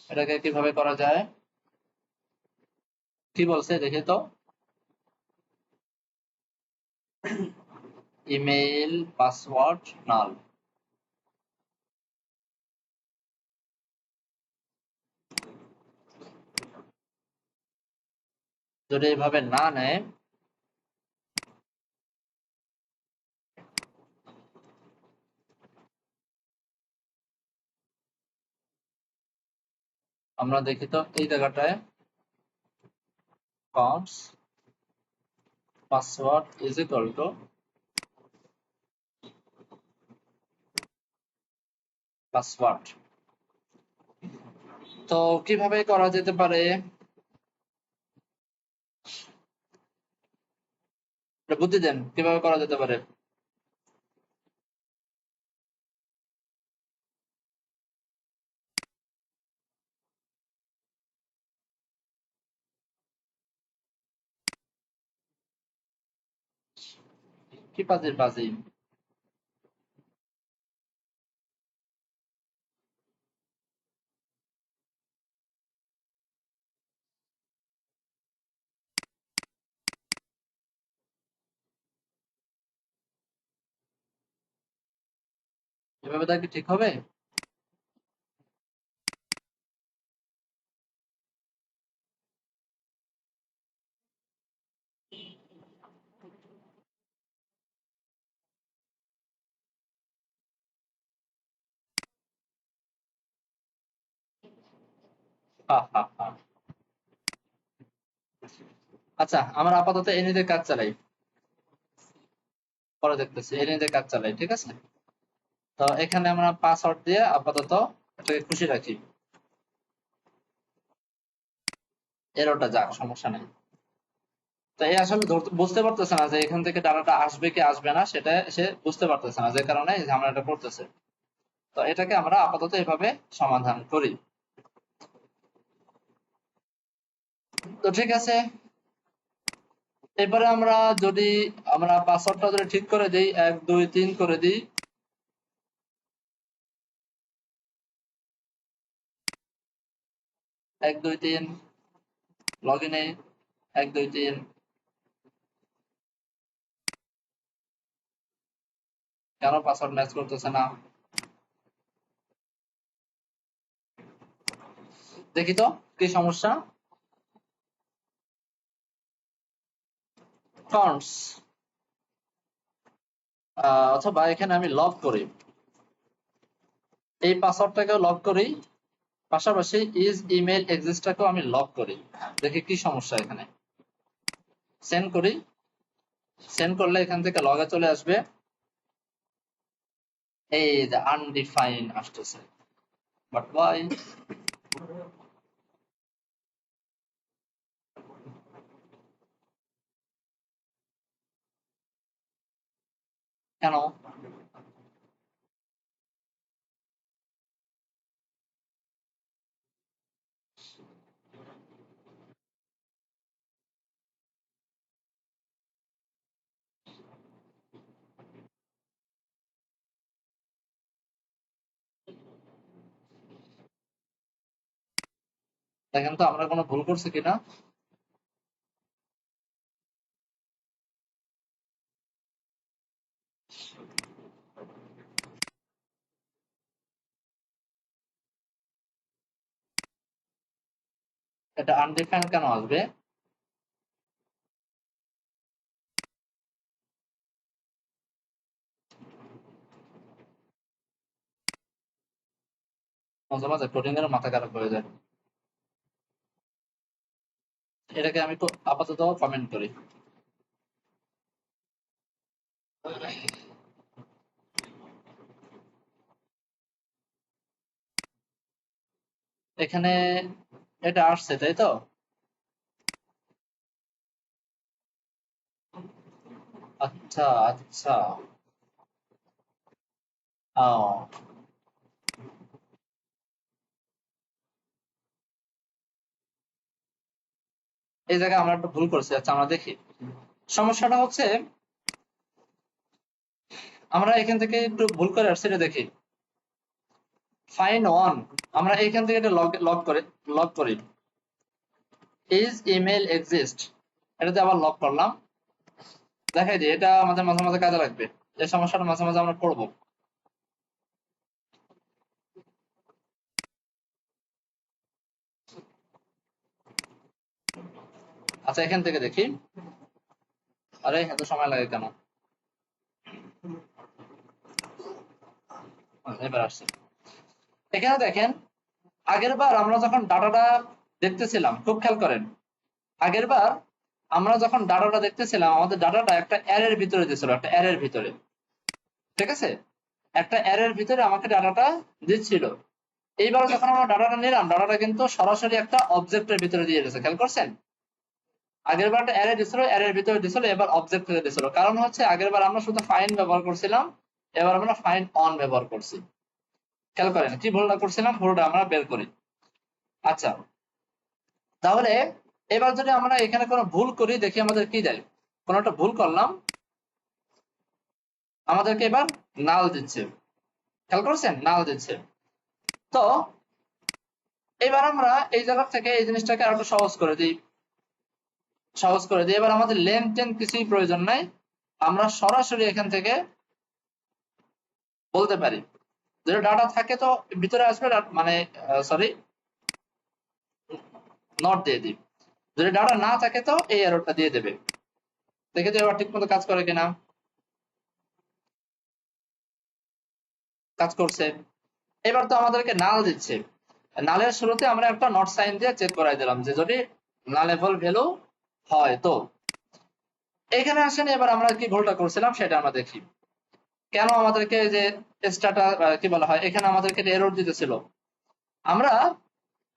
এটাকে কিভাবে করা যায়, কি বলছে দেখি তো, ইমেইল পাসওয়ার্ড নাল, যদি এভাবে না নেয় আমরা দেখি তো এই জায়গাটায় counts password is equal two password. তো কিভাবে করা যেতে পারে, বুদ্ধি দেন কিভাবে করা যেতে পারে। কি পাজির পাজি, এভাবে তা কি ঠিক হবে? আচ্ছা, আমরা আপাতত এনিদের কাজ চালাই, পরে দেখতেছি। এনিদের কাজ চালাই, ঠিক আছে। তো এখানে আমরা পাসওয়ার্ড দিয়ে আপাতত এটাকে খুশি রাখি, এরোটা যাক, সমস্যা নেই। তো এই আসলে বুঝতে পারতেছে না যে এখান থেকে ডাটাটা আসবে কি আসবে না, সেটা সে বুঝতে পারতেছে না, যে কারণে এই ঝামেলাটা করতেছে। তো এটাকে আমরা আপাতত এভাবে সমাধান করি। তো ঠিক আছে, এবারে আমরা যদি আমরা পাসওয়ার্ডটা যদি ঠিক করে দিই, 1 2 3 করে দিই, 1 2 3 লগ ইনে, 1 2 3। কেন পাসওয়ার্ড ম্যাচ করতেছে না দেখি তো, কি সমস্যা। কনস অথবা এখানে আমি লগ করি, এই পাসওয়ার্ডটাকেও লগ করি, পাশাপাশি ইজ ইমেল এক্সিস্টটাকেও আমি লগ করি, দেখি কি সমস্যা এখানে। সেন্ড করি, সেন্ড করলে এখান থেকে লগে চলে আসবে, এই যে আনডিফাইন আসতেছে, বাট ওয়াই। কেন? দেখেন তো আমরা কোনো ভুল করছি কিনা। এটা আনডিফাইন কেন আসবে? মাঝে মাঝে কোডিং এর মাথা খারাপ হয়ে যায়। এটাকে আমি আপাতত কমেন্ট করি। এখানে এটা আসছে, তাই তো? আচ্ছা আচ্ছা। ও, এই জায়গায় আমরা একটা ভুল করছি। আচ্ছা, আমরা দেখি। সমস্যাটা হচ্ছে আমরা এখান থেকে একটু ভুল করে আসছি, এটা দেখি। ফাইন ওয়ান, আমরা এখান থেকে এটা লগ করি, ইজ ইমেল এক্সিস্ট, এটাতে আবার লক করলাম, দেখাই দিই। এটা আমাদের মাঝে মাঝে কাজে লাগবে, এই সমস্যাটা মাঝে মাঝে আমরা করবো। আচ্ছা, এখান থেকে দেখি। আরে এত সময় লাগে কেন? এবার আসছে। এখানে দেখেন, আগের বার আমরা যখন ডাটাটা দেখতেছিলাম, খুব খেয়াল করেন, আগের বার আমরা যখন ডাটাটা দেখতেছিলাম, আমাদের ডাটাটা একটা অ্যারের ভিতরে দিয়েছিল, একটা অ্যারের ভিতরে, ঠিক আছে। একটা অ্যারের ভিতরে আমাকে ডাটাটা দিচ্ছিল। এইবার যখন আমরা ডাটাটা নিলাম, ডাটাটা কিন্তু সরাসরি একটা অবজেক্টের ভিতরে দিয়ে দিয়েছে, খেয়াল করছেন। আগের বার একটা অ্যারে দিছিল, অ্যারের ভিতরে দিছিল, এবার অবজেক্ট থেকে দিছিল। কারণ হচ্ছে আগের বার আমরা শুধু ফাইন ব্যবহার করছিলাম, এবার আমরা ফাইন অন ব্যবহার করছি। খেয়াল করেন কি ভুলটা করছিলাম, ভুলটা আমরা বের করি। আচ্ছা, তাহলে এবার যদি আমরা এখানে কোনো ভুল করি, দেখি আমাদের কি দেয়। কোন একটা ভুল করলাম, আমাদেরকে এবার নাল দিচ্ছে, খেয়াল করছেন, নাল দিচ্ছে। তো এবার আমরা এই জায়গা থেকে এই জিনিসটাকে আরো সহজ করে দিই, সহজ করে দিই। এবার আমাদের লেন টেন কিছুই প্রয়োজন নাই, আমরা সরাসরি এখান থেকে বলতে পারি, যদি ডাটা থাকে তো ভিতরে আসবে, মানে সরি, নট দিয়ে দিই। যদি ডাটা না থাকে তো এই এররটা দিয়ে দেবে। দেখে তো এবার ঠিক মতো কাজ করে কিনা। কাজ করছে। এবার তো আমাদেরকে নাল দিচ্ছে, নালের শুরুতে আমরা একটা নট সাইন দিয়ে চেক করাই দিলাম যে যদি নালেবল ভ্যালু হয়। তো এখানে আসেন, এবার আমরা কি ভুলটা করছিলাম সেটা আমরা দেখি। কেন আমাদেরকে যে স্টার্টার কি বলা হয়, এখানে আমাদেরকে এরর দিতেছিল। আমরা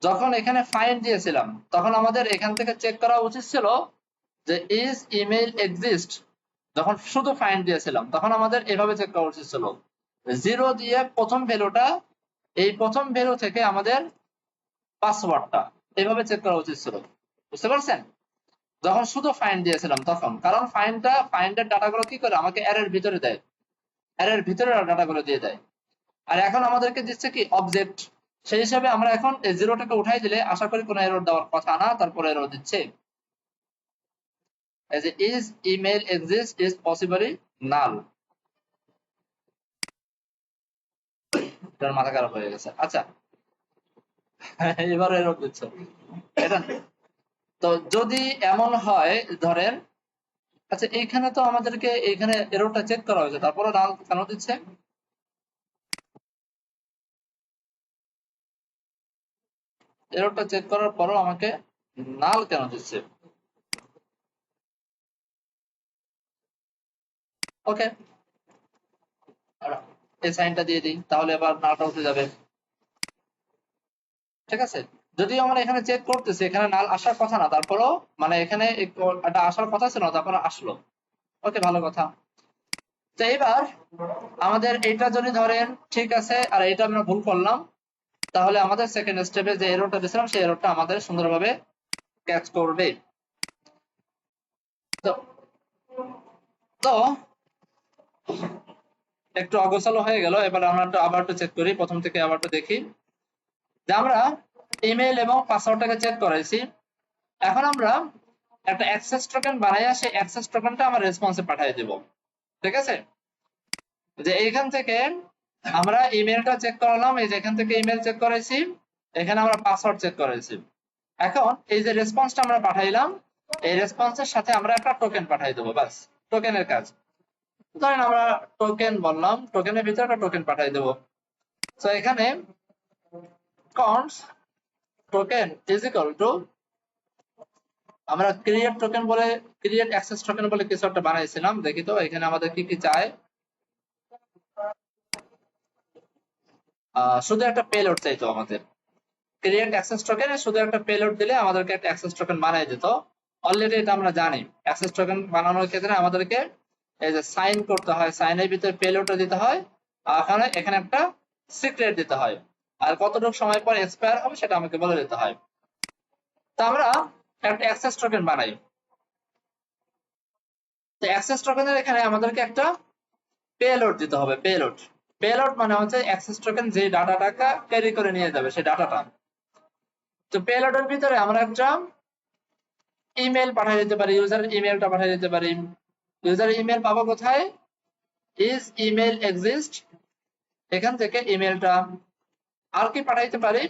যখন এখানে ফাইন্ড দিয়েছিলাম তখন আমাদের এখান থেকে চেক করা উচিত ছিল যে ইজ ইমেইল এক্সিস্ট। যখন শুধু ফাইন্ড দিয়েছিলাম তখন আমাদের এভাবে চেক করা উচিত ছিল, 0 দিয়ে প্রথম ভ্যালুটা, এই প্রথম ভ্যালু থেকে আমাদের পাসওয়ার্ডটা, এইভাবে চেক করা উচিত ছিল। বুঝতে পারছেন? যখন শুধু ফাইন্ড দিয়েছিলাম তখন, কারণ ফাইন্ডের ডাটাগুলো কি করে আমাকে অ্যারের ভিতরে দেয়, অ্যারের ভিতরে ডাটাগুলো দিয়ে দেয়। আর এখন আমাদেরকে দিচ্ছে কি অবজেক্ট, সেই হিসাবে আমরা এখন এই জিরোটাকে উঠাই দিলে আশা করি কোনো এরর দেওয়ার কথা না, তারপরে এরর দিচ্ছে as is email exist is possibly null। এটার মাথা খারাপ হয়ে গেছে। আচ্ছা এবার এরর দিচ্ছে এটা। তো যদি এমন হয় ধরেন, আচ্ছা এইখানে তো আমাদেরকে এইখানে এররটা চেক করা হয়েছে, তারপরে নাল কেন দিচ্ছে? এররটা চেক করার পরও আমাকে নাল কেন দিচ্ছে? ওকে, এই সাইনটা দিয়ে দিই, তাহলে এবার নালটা উঠে যাবে। ঠিক আছে, যদিও আমরা এখানে চেক করতেছি এখানে নাল আসার কথা না, তারপরেও মানে এখানে একটা আসার কথা ছিল, তারপরে আসলো। ওকে, ভালো কথা। তো এবার আমাদের এটা যদি ধরেন ঠিক আছে আর এটা আমরা ভুল করলাম, তাহলে আমাদের সেকেন্ড স্টেপে যে এররটা দিয়েছিলাম সেই এররটা আমাদের সুন্দরভাবে ক্যাচ করবে। তো তো একটু অগোছালো হয়ে গেল, এবার আমরা আবার একটু চেক করি, প্রথম থেকে আবার একটু দেখি যে আমরা ইমেল এবং পাসওয়ার্ডটাকে চেক করাইছি। এখন আমরা একটা অ্যাক্সেস টোকেন বানাইয়া সেই অ্যাক্সেস টোকেনটা আমরা রেসপন্সে পাঠিয়ে দেব। ঠিক আছে, যে এইখান থেকে আমরা ইমেলটা চেক করালাম, এই যে এখান থেকে ইমেল চেক করাইছি, এখানে আমরা পাসওয়ার্ড চেক করাইছি। এখন এই যে রেসপন্সটা আমরা পাঠাইলাম, এই রেসপন্সের সাথে আমরা একটা টোকেন পাঠিয়ে দেবো, বাস টোকেনের কাজ। ধরেন আমরা টোকেন বললাম, টোকেনের ভিতরে একটা টোকেন পাঠিয়ে দেবো। তো এখানে cons token is equal two, আমরা ক্রিয়েট টোকেন বলে, ক্রিয়েট অ্যাক্সেস টোকেন বলে কিছু একটা বানাইছিলাম, দেখি তো এখানে আমাদের কি কি চায়। শুধু একটা পেলোড চাইতো আমাদের, ক্রিয়েট অ্যাক্সেস টোকেনে শুধু একটা পেলোড দিলে আমাদেরকে একটা অ্যাক্সেস টোকেন বানিয়ে দিত। অলরেডি এটা আমরা জানি, অ্যাক্সেস টোকেন বানানোর ক্ষেত্রে আমাদেরকে এই যে সাইন করতে হয়, সাইনের ভিতরে পেলোডটা দিতে হয়, আর এখানে একটা সিক্রেট দিতে হয়, আর কতটুকু সময় পর এক্সপায়ার হবে সেটা আমাকে বলে দিতে হয়। তো আমরা একটা অ্যাক্সেস টোকেন বানাই। তো অ্যাক্সেস টোকেনের এখানে আমাদেরকে একটা পেলোড দিতে হবে, পেলোড। পেলোড মানে হচ্ছে অ্যাক্সেস টোকেন যে ডাটাটাকে ক্যারি করে নিয়ে যাবে সেই ডাটাটা। তো পেলোডের ভিতরে আমরা একটা ইমেল পাঠিয়ে দিতে পারি, ইউজারের ইমেলটা পাঠিয়ে দিতে পারি। ইউজারের ইমেল পাবো কোথায়? ইজ ইমেল এক্সিস্ট, এখান থেকে ইমেলটা। আর কি পাঠাইতে পারি?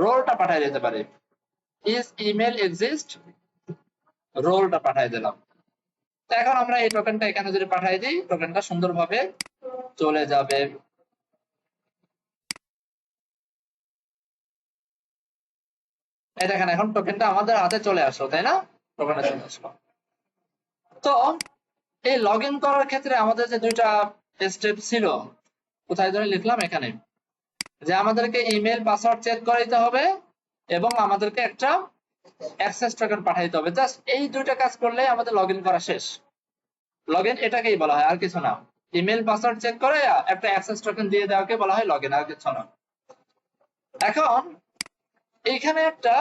রোলটা পাঠিয়ে দিতে পারি, ইজ ইমেল এক্সিস্ট রোলটা পাঠিয়ে দিলাম। তো এখন আমরা এই টোকেনটা এখানে যদি পাঠিয়ে দিই, টোকেনটা সুন্দরভাবে চলে যাবে। এই দেখেন এখন টোকেনটা আমাদের হাতে চলে আসলো, তাই না? টোকেনটা চলে আসলো। তো এই লগ ইন করার ক্ষেত্রে আমাদের যে দুইটা স্টেপ ছিল, কোথায় ধরে লিখলাম এখানে, যে আমাদেরকে ইমেল পাসওয়ার্ড চেক করাইতে হবে এবং আমাদেরকে একটা অ্যাক্সেস টোকেন পাঠাইতে হবে। জাস্ট এই দুইটা কাজ করলে আমাদের লগ ইন করা শেষ। লগ ইন এটাকেই বলা হয়, আর কিছু না। ইমেল পাসওয়ার্ড চেক করে একটা অ্যাক্সেস টোকেন দিয়ে দেওয়াকে বলা হয় লগ ইন, আর কিছু না। এখন এইখানে একটা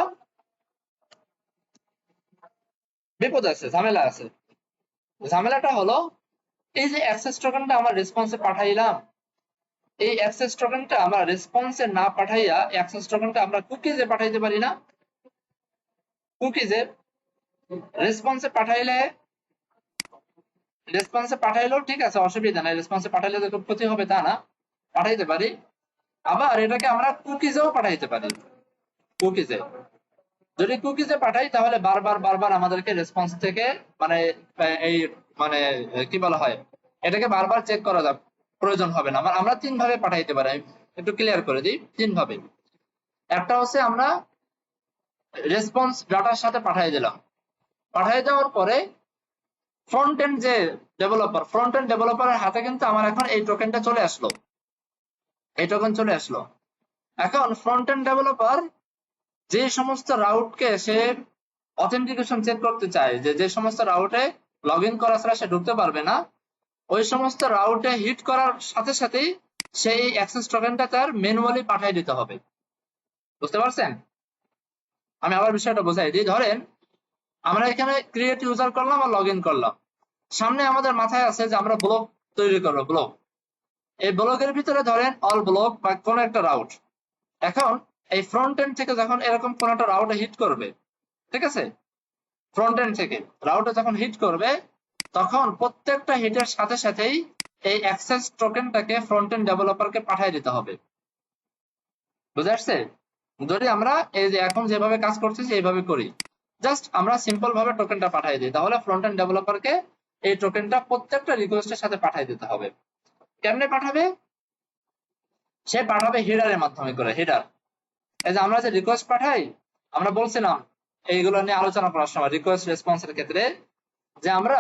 বিপদ আছে, ঝামেলা আছে। ঝামেলাটা হলো এই যে অ্যাক্সেস টোকেনটা আমার রেসপন্সে পাঠাইলাম, এই অ্যাক্সেস টোকেনটা আমরা রেসপন্সে না পাঠাইয়া অ্যাক্সেস টোকেনটা আমরা কুকিজে পাঠাইতে পারি না? কুকিজে রেসপন্সে পাঠাইলেও ঠিক আছে, অসুবিধা নাই, রেসপন্সে পাঠাইলে তো খুব ক্ষতি হবে তা না, পাঠাইতে পারি। আবার এটাকে আমরা কুকিজেও পাঠাইতে পারি। কুকিজে যদি কুকিজে পাঠাই তাহলে বারবার বারবার আমাদেরকে রেসপন্স থেকে মানে এই মানে কি বলা হয়, এটাকে বারবার চেক করা যাবে, প্রয়োজন হবে না। আমরা তিন ভাবে পাঠাইতে পারি, একটু ক্লিয়ার করে দিই, তিন ভাবে। একটা হচ্ছে আমরা রেসপন্স ডাটার সাথে পাঠিয়ে দিলাম, পাঠিয়ে দেওয়ার পরে ফ্রন্ট এন্ড যে ফ্রন্ট এন্ড ডেভেলপারের হাতে কিন্তু আমার এখন এই টোকেনটা চলে আসলো, এই টোকেন চলে আসলো। এখন ফ্রন্ট এন্ড ডেভেলপার যে সমস্ত রাউটকে সে অথেন্টিকেশন চেক করতে চায়, যে সমস্ত রাউটে লগ ইন করা ছাড়া সে ঢুকতে পারবে না, ওই সমস্ত রাউটে হিট করার সাথে সাথেই সেই অ্যাক্সেস টোকেনটা তার ম্যানুয়ালি পাঠিয়ে দিতে হবে। বুঝতে পারছেন? আমি আবার বিষয়টা বোঝাই দিই। ধরেন আমরা এখানে ক্রিয়েট ইউজার করলাম আর লগ ইন করলাম, সামনে আমাদের মাথায় আছে যে আমরা ব্লক তৈরি করবো, ব্লক। এই ব্লকের ভিতরে ধরেন অল ব্লক বা কোনো একটা রাউট। এখন এই ফ্রন্ট এন্ড থেকে যখন এরকম কোন একটা রাউটে হিট করবে, ঠিক আছে, ফ্রন্ট এন্ড থেকে রাউটে যখন হিট করবে, তখন প্রত্যেকটা হিটের সাথে সাথেই এই অ্যাক্সেস টোকেনটাকে ফ্রন্ট এন্ড ডেভেলপারকে পাঠিয়ে দিতে হবে। বুঝে আসছে? যদি আমরা এই যে এখন যেভাবে কাজ করতেছি এইভাবে করি, জাস্ট আমরা সিম্পল ভাবে টোকেনটা পাঠিয়ে দিই, তাহলে ফ্রন্ট এন্ড ডেভেলপারকে এই টোকেনটা প্রত্যেকটা রিকোয়েস্টের সাথে পাঠিয়ে দিতে হবে। কেমনে পাঠাবে? সে পাঠাবে হেডারের মাধ্যমে করে। হেডার, এই যে আমরা যে রিকোয়েস্ট পাঠাই, আমরা বলছিলাম এইগুলো নিয়ে আলোচনা করার সময় রিকোয়েস্ট রেসপন্সের ক্ষেত্রে, যে আমরা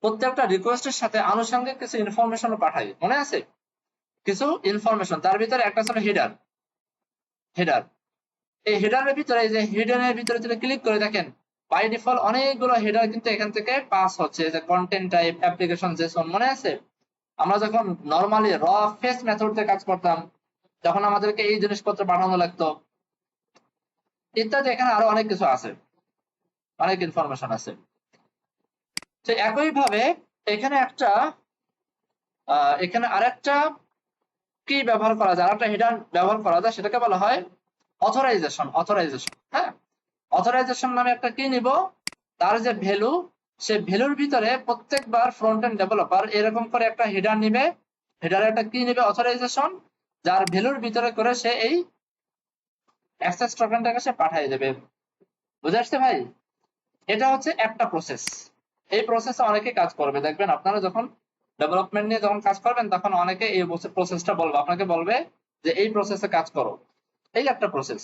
প্রত্যেকটা রিকোয়েস্টের সাথে আনুষঙ্গিক কিছু ইনফরমেশন পাঠাই, মনে আছে? কিছু ইনফরমেশন, তার ভিতরে একটা ছিল হেডার। হেডার, এই হেডারের ভিতরে, এই যে হেডারের ভিতরে যদি ক্লিক করে দেখেন, বাই ডিফল্ট অনেকগুলো হেডার কিন্তু এখান থেকে পাস হচ্ছে, যে কন্টেন্ট টাইপ, অ্যাপ্লিকেশন, জেসন, মনে আছে? আমরা যখন নরমালি র ফেস মেথড দিয়ে কাজ করতাম, তখন আমাদেরকে এই জিনিসপত্র পাঠানো লাগতো ইত্যাদি। এখানে আরো অনেক কিছু আছে, অনেক ইনফরমেশন আছে। তো একইভাবে এখানে একটা এখানে আরেকটা কি ব্যবহার করা যায়, আরেকটা হিডার ব্যবহার করা যায়, সেটাকে বলা হয় অথরাইজেশন। অথরাইজেশন, হ্যাঁ, অথরাইজেশন নামে একটা কি নিব, তার যে ভ্যালু, সে ভ্যালুর ভিতরে প্রত্যেকবার ফ্রন্ট এন্ড ডেভেলপার এরকম করে একটা হিডার নিবে, হিডারের একটা কি নিবে, অথরাইজেশন, যার ভ্যালুর ভিতরে করে সে এই অ্যাক্সেস টোকেনটাকে সে পাঠিয়ে দেবে। বুঝে আসছে ভাই? এটা হচ্ছে একটা প্রসেস। এই প্রসেসে অনেকে কাজ করবে, দেখবেন আপনারা যখন ডেভেলপমেন্ট নিয়ে যখন কাজ করবেন, তখন অনেকে এই প্রসেসটা বলবে, আপনাকে বলবে যে এই প্রসেসে কাজ করো। এই একটা প্রসেস।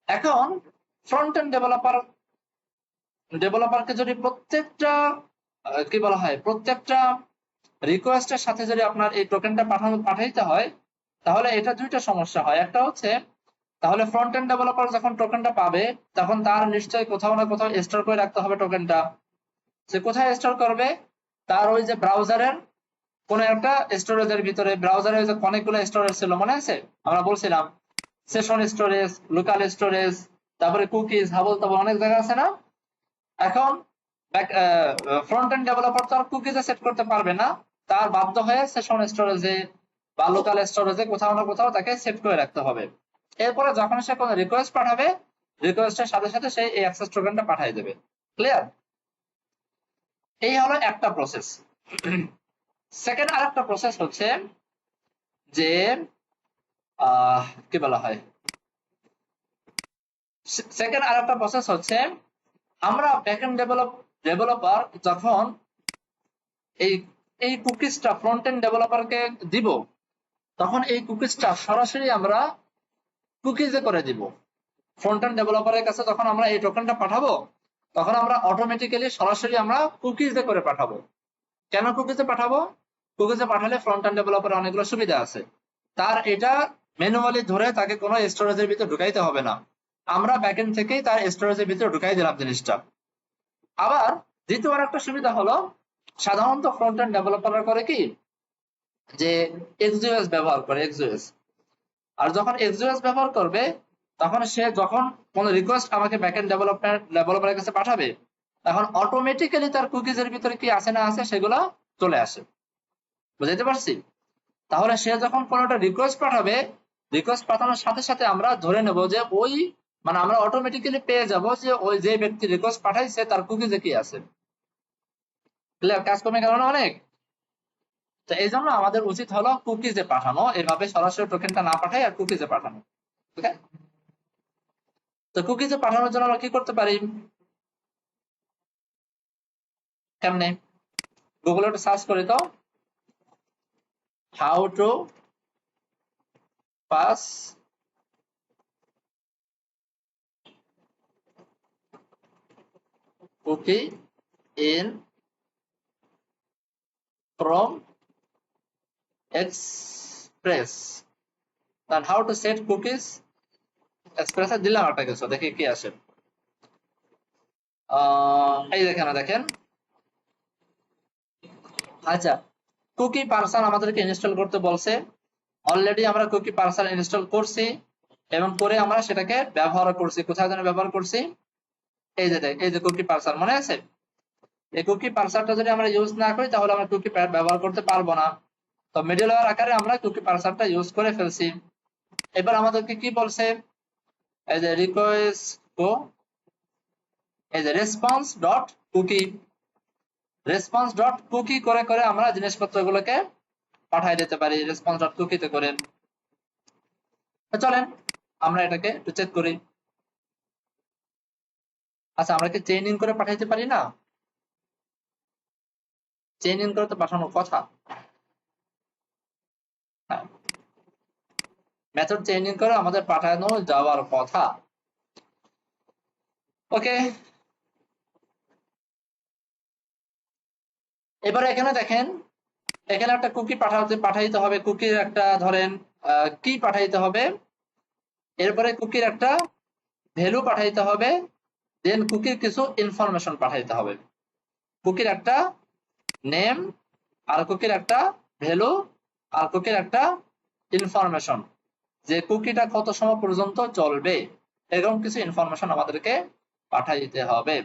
এখন ফ্রন্ট এন্ড ডেভেলপারকে যদি প্রত্যেকটা কি বলা হয়, প্রত্যেকটা রিকোয়েস্টের সাথে যদি আপনার এই টোকেনটা পাঠাইতে হয়, তাহলে এটা দুইটা সমস্যা হয়। একটা হচ্ছে, তাহলে ফ্রন্ট এন্ড ডেভেলপার যখন টোকেনটা পাবে, তখন তার নিশ্চয়ই কোথাও না কোথাও স্টোর করে রাখতে হবে টোকেনটা। সে কোথায় স্টোর করবে? তার ওই যে ব্রাউজারের কোন একটা স্টোরেজের ভিতরে। ব্রাউজারে যে অনেকগুলো স্টোরেজ ছিল, মনে আছে? আমরা বলছিলাম সেশন স্টোরেজ, লোকাল স্টোরেজ, তারপরে কুকিজ, হাবল তাবল, অনেক জায়গা আছে না? এখন ফ্রন্ট এন্ড ডেভেলপার তো আর কুকিজে সেট করতে পারবে না, তার বাধ্য হয়ে সেশন স্টোরেজে বা লোকাল স্টোরেজে কোথাও না কোথাও তাকে সেট করে রাখতে হবে। এরপরে যখন সে কোনো রিকোয়েস্ট পাঠাবে, রিকোয়েস্টের সাথে সাথে সে এই অ্যাক্সেস টোকেনটা পাঠিয়ে দেবে। ক্লিয়ার? এই হলো একটা প্রসেস। সেকেন্ড আরেকটা প্রসেস হচ্ছে যে কি বলা হয়, সেকেন্ড আরেকটা প্রসেস হচ্ছে, আমরা ব্যাকএন্ড ডেভেলপার যখন এই এই কুকিজটা ফ্রন্ট এন্ড ডেভেলপারকে দিব, তখন এই কুকিজটা সরাসরি আমরা কুকিজে করে দিব। ফ্রন্ট এন্ড ডেভেলপারের কাছে যখন আমরা এই টোকেনটা পাঠাবো, তখন আমরা অটোমেটিক্যালি সরাসরি আমরা কুকিজে করে পাঠাবো। কেন কুকিজে পাঠাবো? কুকিজে পাঠালে ফ্রন্ট এন্ড ডেভেলপারের অনেকগুলো সুবিধা আছে। তার এটা ম্যানুয়ালি ধরে তাকে কোনো স্টোরেজের ভিতরে ঢুকাইতে হবে না, আমরা ব্যাকএন্ড থেকেই তার স্টোরেজের ভিতরে ঢুকাই দিলাম জিনিসটা। আবার দ্বিতীয় একটা সুবিধা হলো, সাধারণত ফ্রন্ট এন্ড ডেভেলপাররা করে কি, যে এক্সজিএস ব্যবহার করে, এক্সজিএস। আর যখন এক্সজিএস ব্যবহার করবে, তখন সে যখন কোন রিকোয়েস্ট আমাকে ব্যাকএন্ড ডেভেলপারের কাছে পাঠাবে, তখন অটোমেটিক্যালি তার কুকিজের ভিতরে কি আছে না আছে সেগুলো চলে আসে। বুঝাইতে পারছি? তাহলে সে যখন কোনো একটা রিকোয়েস্ট পাঠাবে, রিকোয়েস্ট পাঠানোর সাথে সাথে আমরা ধরে নেব যে ওই, মানে আমরা অটোমেটিক্যালি পেয়ে যাব যে ওই যে ব্যক্তি রিকোয়েস্ট পাঠাইছে তার কুকিজে কি আছে। ক্লিয়ার? কাজ কমে গেল না অনেক? তো এই জন্য আমাদের উচিত হলো কুকিজে পাঠানো, এভাবে সরাসরি টোকেনটা না পাঠাই আর কুকিজে পাঠানো। ঠিক আছে? তো কুকিজে পাঠানোর জন্য আমরা কি করতে পারি? কেমনে? গুগলে একটু সার্চ করি তো, how to pass cookie in Chrome Express, then how to set cookies Express এ দিলাম একটা কিছু, দেখি কি আসে। এই দেখেন আচ্ছা, কুকি পার্সার আমাদেরকে ইনস্টল করতে বলছে। অলরেডি আমরা কুকি পার্সার ইনস্টল করছি এবং করে আমরা সেটাকে ব্যবহার করছি। কোথায় যেন ব্যবহার করছি, এই যে কুকি পার্সার, মনে আছে? এই কুকি পার্সারটা যদি আমরা ইউজ না করি তাহলে আমরা কুকি ব্যবহার করতে পারবো না। তো মিডলওয়্যার আকারে আমরা কুকি পার্সারটা ইউজ করে ফেলছি। এবার আমাদেরকে কি বলছে, এই যে রিকোয়েস্ট গো, এই যে response dot cookie, response dot cookie করে করে আমরা জিনিসপত্রগুলোকে পাঠিয়ে দিতে পারি রেসপন্স ডট কুকিতে করে। চলেন আমরা এটাকে একটু চেক করি। আচ্ছা, আমরা কি চেইন ইন করে পাঠাইতে পারি না? চেইন ইন করে তো পাঠানোর কথা। হ্যাঁ, মেথড চেইন ইন করে আমাদের পাঠানো যাওয়ার কথা। ওকে, এবারে এখানে দেখেন, এখানে একটা কুকি পাঠাইতে হবে। কুকির একটা ধরেন কি পাঠাইতে হবে, এরপরে কুকির একটা ভ্যালু পাঠাইতে হবে, দেন কুকির কিছু ইনফরমেশন পাঠাইতে হবে। কুকির একটা নেম, আর কুকির একটা ভ্যালু, আর কুকির একটা ইনফরমেশন, যে কুকিটা কত সময় পর্যন্ত চলবে, এরকম কিছু ইনফরমেশন আমাদেরকে পাঠাইতে হবে।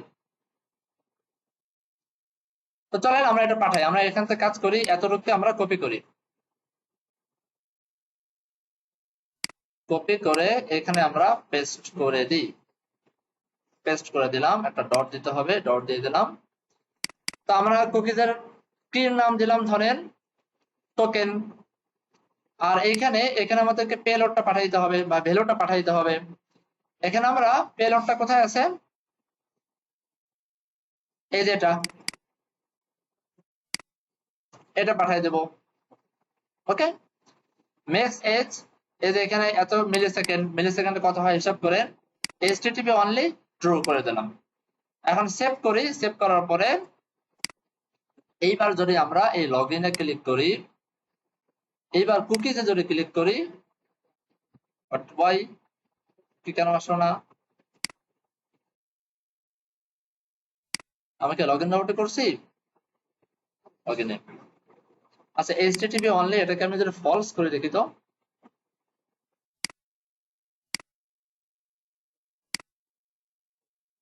তো চলেন আমরা এটা পাঠাই। আমরা এখান থেকে কাজ করি, এতটুকু আমরা কপি করি। কপি করে এখানে আমরা পেস্ট করে দিই। পেস্ট করে দিলাম, একটা ডট দিতে হবে, ডট দিয়ে দিলাম। তো আমরা কুকিজের কির নাম দিলাম ধরেন টোকেন। আর এখানে আমাদেরকে পেলোডটা পাঠাইতে হবে বা ভ্যালুটা পাঠাইতে হবে। এখানে আমরা পেলোডটা কোথায় আছে, এই যে এটা পাঠাই দেব। ওকে, ম্যাক্স এজ, এই যে এখানে এত মিলিসেকেন্ডে কত হয় হিসাব করে HTTP অনলি ট্রু করে দিলাম। এখন সেভ করি। সেভ করার পরে এইবার যদি আমরা এই লগইনে ক্লিক করি, এইবার কুকিজে যদি ক্লিক করি, ওয়াই কি কেন আসলো না? আমি কি লগইন আউটে করছি? লগইনে, আচ্ছা HTTP অনলি, এটাকে আমি যদি ফলস করে দেখি তো,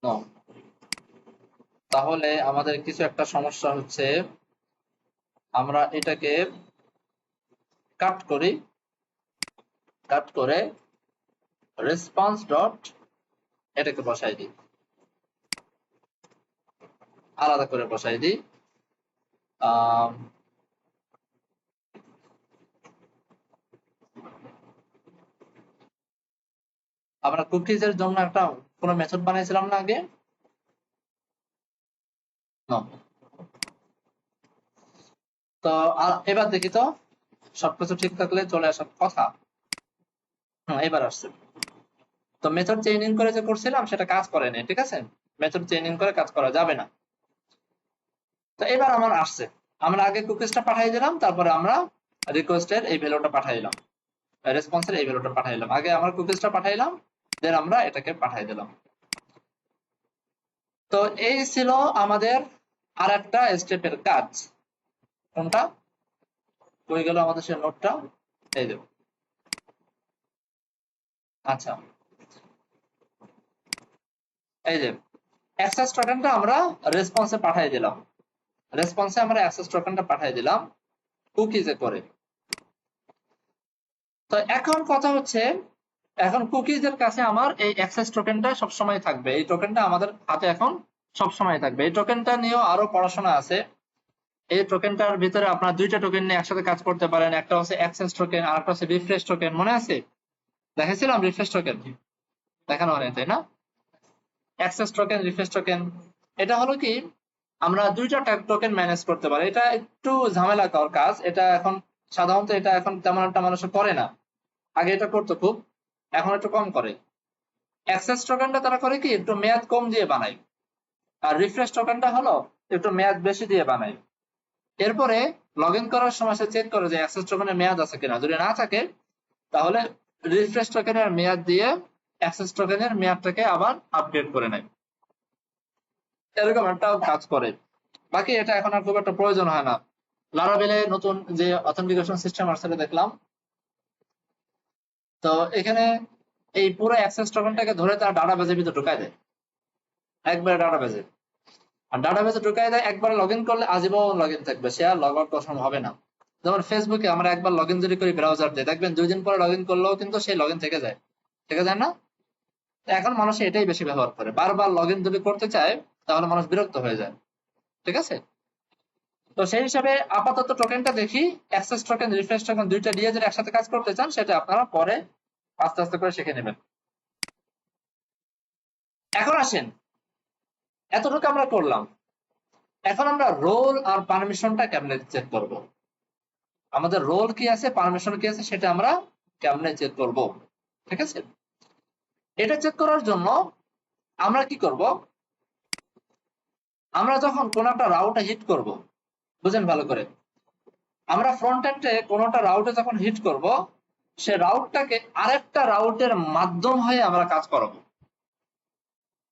নো, তাহলে আমাদের কিছু একটা সমস্যা হচ্ছে। আমরা এটাকে কাট করি, কাট করে রেসপন্স ডট এটাকে বসাই দিই, আলাদা করে বসাই দিই। আমরা কুকিজের জন্য একটা কোনো মেথড বানাইছিলাম না আগে? নো। তো এবার দেখি তো, সবকিছু ঠিক থাকলে চলে আসার কথা। এবার আসছে। তো মেথড চেইনিং করে যে করছিলাম সেটা কাজ করেনি, ঠিক আছে? মেথড চেইনিং করে কাজ করা যাবে না। তো এবার আমার আসছে, আমরা আগে কুকিজটা পাঠিয়ে দিলাম, তারপরে আমরা রিকোয়েস্টের এই ভ্যালুটা পাঠাইলাম, রেসপন্সের এই ভ্যালুটা পাঠাইলাম। আগে আমরা কুকিজটা পাঠাইলাম, দেন আমরা এটাকে পাঠাই দিলাম। তো এই ছিল আমাদের আরেকটা স্টেপের কাজ। কোনটা? কই গেল আমাদের সেই নোটটা? এই দেব। আচ্ছা, এই যে অ্যাক্সেস টোকেনটা আমরা রেসপন্সে পাঠিয়ে দিলাম। রেসপন্সে আমরা অ্যাক্সেস টোকেনটা পাঠিয়ে দিলাম কুকিজে করে। তো এখন কথা হচ্ছে, এখন কুকিজের কাছে আমার এই অ্যাক্সেস টোকেনটা সবসময় থাকবে। এই টোকেনটা আমাদের হাতে এখন সবসময় থাকবে। এই টোকেনটা নিয়েও আরো পড়াশোনা আছে। এই টোকেনটার ভিতরে আপনার দুইটা টোকেন নিয়ে একসাথে কাজ করতে পারেন। একটা হচ্ছে অ্যাক্সেস টোকেন, আর একটা হচ্ছে রিফ্রেশ টোকেন। মনে আছে দেখেছিলাম রিফ্রেশ টোকেন, দেখানো হয় তাই না? অ্যাক্সেস টোকেন, রিফ্রেশ টোকেন, এটা হলো কি, আমরা দুইটা টোকেন ম্যানেজ করতে পারি। এটা একটু ঝামেলাকর কাজ। এটা এখন সাধারণত এটা এখন তেমন একটা মানুষ করে না। আগে এটা করতো খুব, এখন একটু কম করে। অ্যাক্সেস টোকেনটা তারা করে কি, একটু মেয়াদ কম দিয়ে বানায়। আর রিফ্রেশ টোকেনটা হলো একটু মেয়াদ বেশি দিয়ে বানাই। এরপরে লগ ইন করার সময় সে চেক করে যে অ্যাক্সেস টোকেনের মেয়াদ আছে কিনা, যদি না থাকে তাহলে রিফ্রেশ টোকেনের মেয়াদ দিয়ে অ্যাক্সেস টোকেনের মেয়াদটাকে আবার আপডেট করে নেয়। এরকম একটা কাজ করে। বাকি এটা এখন আর খুব একটা প্রয়োজন হয় না। লারাভেলে নতুন যে অথেন্টিকেশন সিস্টেম আসছে দেখলাম, তো এখানে এই পুরো অ্যাক্সেস টোকেনটাকে ধরে তার ডাটাবেজের ভিতরে ঢুকায় দেয়, একবারে ডাটাবেজে। আর ডাটাবেজে ঢুকায় দেয়, একবার লগ ইন করলে আজীবন লগ ইন থাকবে, সে আর লগ আউট করা সম্ভব হবে না। যেমন ফেসবুকে আমরা একবার লগ ইন যদি করি ব্রাউজার দিয়ে, দেখবেন 2 দিন পরে লগ ইন করলেও কিন্তু সেই লগ ইন থেকে যায়, থেকে যায় না? এখন মানুষ এটাই বেশি ব্যবহার করে, বারবার লগ ইন যদি করতে চায় তাহলে মানুষ বিরক্ত হয়ে যায়। ঠিক আছে, তো সেই হিসাবে আপাতত টোকেনটা দেখি, অ্যাক্সেস টোকেন রিফ্রেশ টোকেন দুইটা দিয়ে যদি একসাথে কাজ করতে চান সেটা আপনারা পরে আস্তে আস্তে করে শিখে নেবেন। এখন আসেন, এতটুকু আমরা করলাম, এখন আমরা রোল আর পারমিশনটা কেমনে চেক করব। আমাদের রোল কি আছে, পারমিশন কি আছে, সেটা আমরা কেমনে চেক করব। ঠিক আছে, এটা চেক করার জন্য আমরা কি করব, আমরা যখন কোন একটা রাউটে হিট করব, বুঝেন ভালো করে, আমরা ফ্রন্ট এন্ডে কোনটা রাউটে যখন হিট করব, সে রাউটটাকে আরেকটা রাউটের মাধ্যম হয়ে আমরা কাজ করাবো।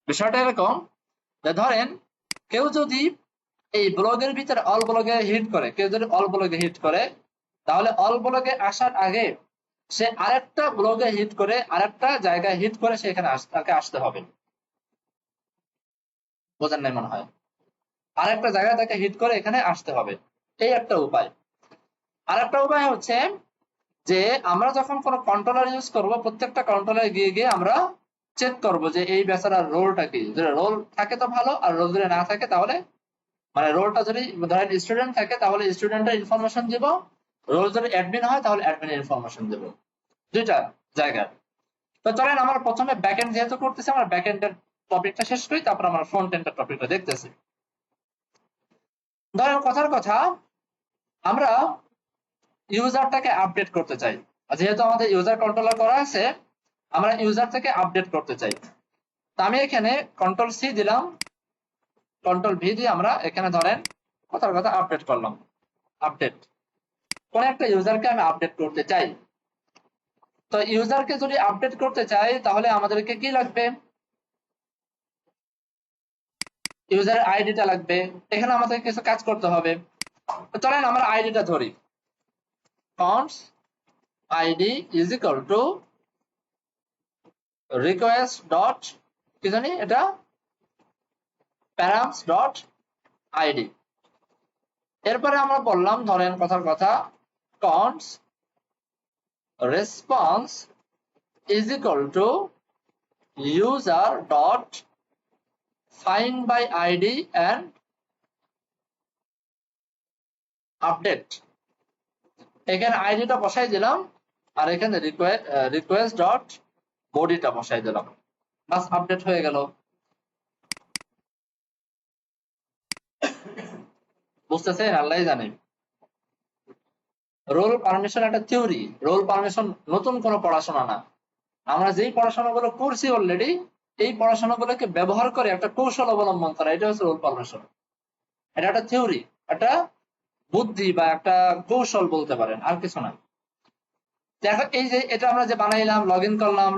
বিষয়টা এরকম যে ধরেন কেউ যদি এই ব্লগের ভিতরে অল ব্লগে হিট করে, কেউ যদি অল ব্লগে হিট করে, তাহলে অল ব্লগে আসার আগে সে আরেকটা ব্লগে হিট করে, আরেকটা জায়গায় হিট করে সেখানে তাকে আসতে হবে। বোঝেন নাই মনে হয়, আরেকটা জায়গায় তাকে হিট করে এখানে আসতে হবে, এই একটা উপায়। আরেকটা উপায় হচ্ছে যে আমরা যখন কোনো কন্ট্রোলার ইউজ করব, প্রত্যেকটা কন্ট্রোলারে গিয়ে গিয়ে আমরা চেক করব যে এই বেচারার রোলটা কি, যদি রোল থাকে তো ভালো, আর রোল যদি না থাকে তাহলে, মানে রোলটা যদি ধরেন স্টুডেন্ট থাকে তাহলে স্টুডেন্টের ইনফরমেশন দিব, রোল যদি অ্যাডমিন হয় তাহলে অ্যাডমিনের ইনফরমেশন দেব, দুইটা জায়গা। তো চলেন আমরা প্রথমে ব্যাকএন্ড যেহেতু করতেছি, আমরা ব্যাকএন্ডের টপিকটা শেষ করি, তারপর আমরা ফ্রন্ট এন্ডের টপিকটা দেখতেছি। ধরেন কথার কথা, আমরা ইউজারটাকে আপডেট করতে চাই, যেহেতু আমাদের ইউজার কন্ট্রোলার করা আছে, আমরা ইউজার থেকে আপডেট করতে চাই। তো আমি এখানে কন্ট্রোল সি দিলাম, কন্ট্রোল ভি দিয়ে আমরা এখানে ধরেন কথার কথা আপডেট করলাম। আপডেট, কোন একটা ইউজারকে আমি আপডেট করতে চাই। তো ইউজারকে যদি আপডেট করতে চাই তাহলে আমাদেরকে কি লাগবে, ইউজারের আইডিটা লাগবে। এখানে আমাদের কিছু কাজ করতে হবে। তো চলেন আমরা আইডিটা ধরি, const id is equal to request dot কি জানি এটা params dot id। এরপরে আমরা বললাম ধরেন কথার কথা const response is equal to user dot find by id and update। এখানে আইডিটা বসাই দিলাম, আর এখানে রিকোয়েস্ট ডট বডিটা বসাই দিলাম, বাস আপডেট হয়ে গেল। বুঝতেছেন, আল্লাহ জানে। রোল পারমিশন একটা থিওরি, রোল পারমিশন নতুন কোনো পড়াশোনা না, আমরা যেই পড়াশোনাগুলো করছি অলরেডি, এই পড়াশোনাগুলোকে ব্যবহার করে একটা কৌশল অবলম্বন করা, এটা হচ্ছে রোল পারমিশন। এটা একটা থিওরি, একটা বুদ্ধি বা একটা কৌশল বলতে পারেন, আর কিছু না। দেখো এই যে এটা আমরা যে বানাইলাম, লগ ইন করলাম,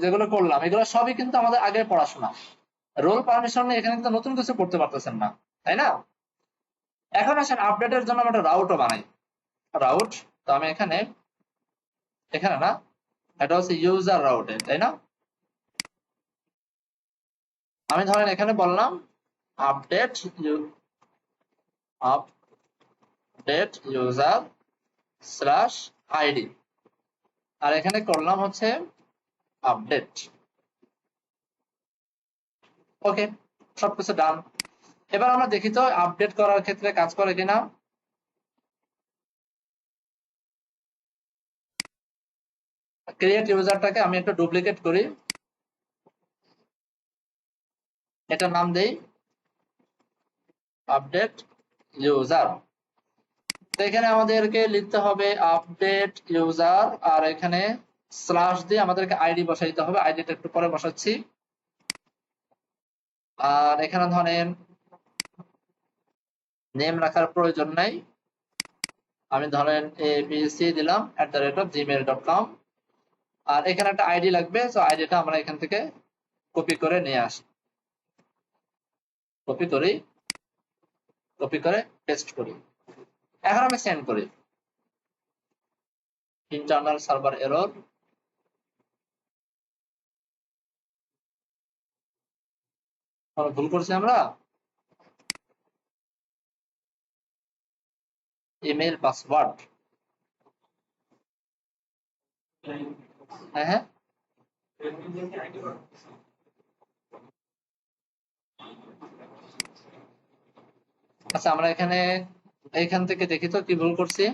যেগুলো করলাম, এগুলো সবই কিন্তু আমাদের আগের পড়াশোনা। রোল পারমিশন এখানে কিন্তু নতুন কিছু করতে পারতেছেন না, তাই না? এখন আসেন আপডেটের জন্য আমরা একটা রাউটও বানাই, রাউট। তো আমি এখানে, এখানে না, এটা হচ্ছে ইউজার রাউটে, তাই না? আমি ধরেন এখানে বললাম update update user slash ID, আর এখানে করলাম হচ্ছে আপডেট। ওকে, সবকিছু ডান। এবার আমরা দেখি তো আপডেট করার ক্ষেত্রে কাজ করে কিনা। ক্রিয়েট ইউজারটাকে আমি একটু ডুপ্লিকেট করি, এটা নাম দেই আপডেট ইউজার। তো এখানে আমাদেরকে লিখতে হবে আপডেট ইউজার, আর এখানে স্ল্যাশ দিয়ে আমাদেরকে আইডি বসাইতে হবে, আইডিটা একটু পরে বসাচ্ছি। আর এখানে ধরেন নেম রাখার প্রয়োজন নাই, আমি ধরেন abc দিলাম @gmail.com। আর এখানে একটা আইডি লাগবে, তো আইডিটা আমরা এখান থেকে কপি করে নিয়ে আসি, কপি করে পেস্ট করি। এখন আমি সেন্ড করি। ইন্টারনাল সার্ভার এরর, কোনো ভুল করছি আমরা? ইমেল পাসওয়ার্ড, হ্যাঁ হ্যাঁ, আচ্ছা আমরা এখান থেকে দেখি তো কি ভুল করছি।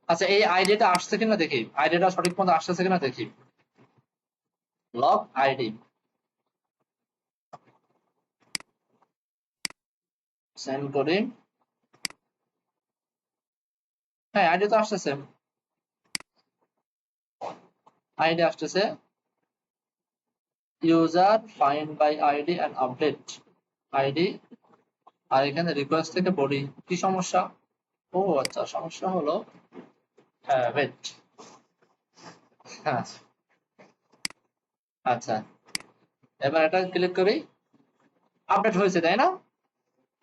আচ্ছা এই আইডিটা আসছে কিনা দেখি, আইডিটা সঠিক মতো আসছে কিনা দেখি। লগ আইডি সেন্ড করি। হ্যাঁ আইডি তো আসতেছে, আইডি আসতেছে, user find by ID and update ID. আর এখানে রিকোয়েস্ট থেকে বডি, কি সমস্যা? ও আচ্ছা, সমস্যা হলো, হ্যাঁ ওয়েট, হ্যাঁ আচ্ছা, এবার এটা ক্লিক করি, আপডেট হয়েছে তাই না?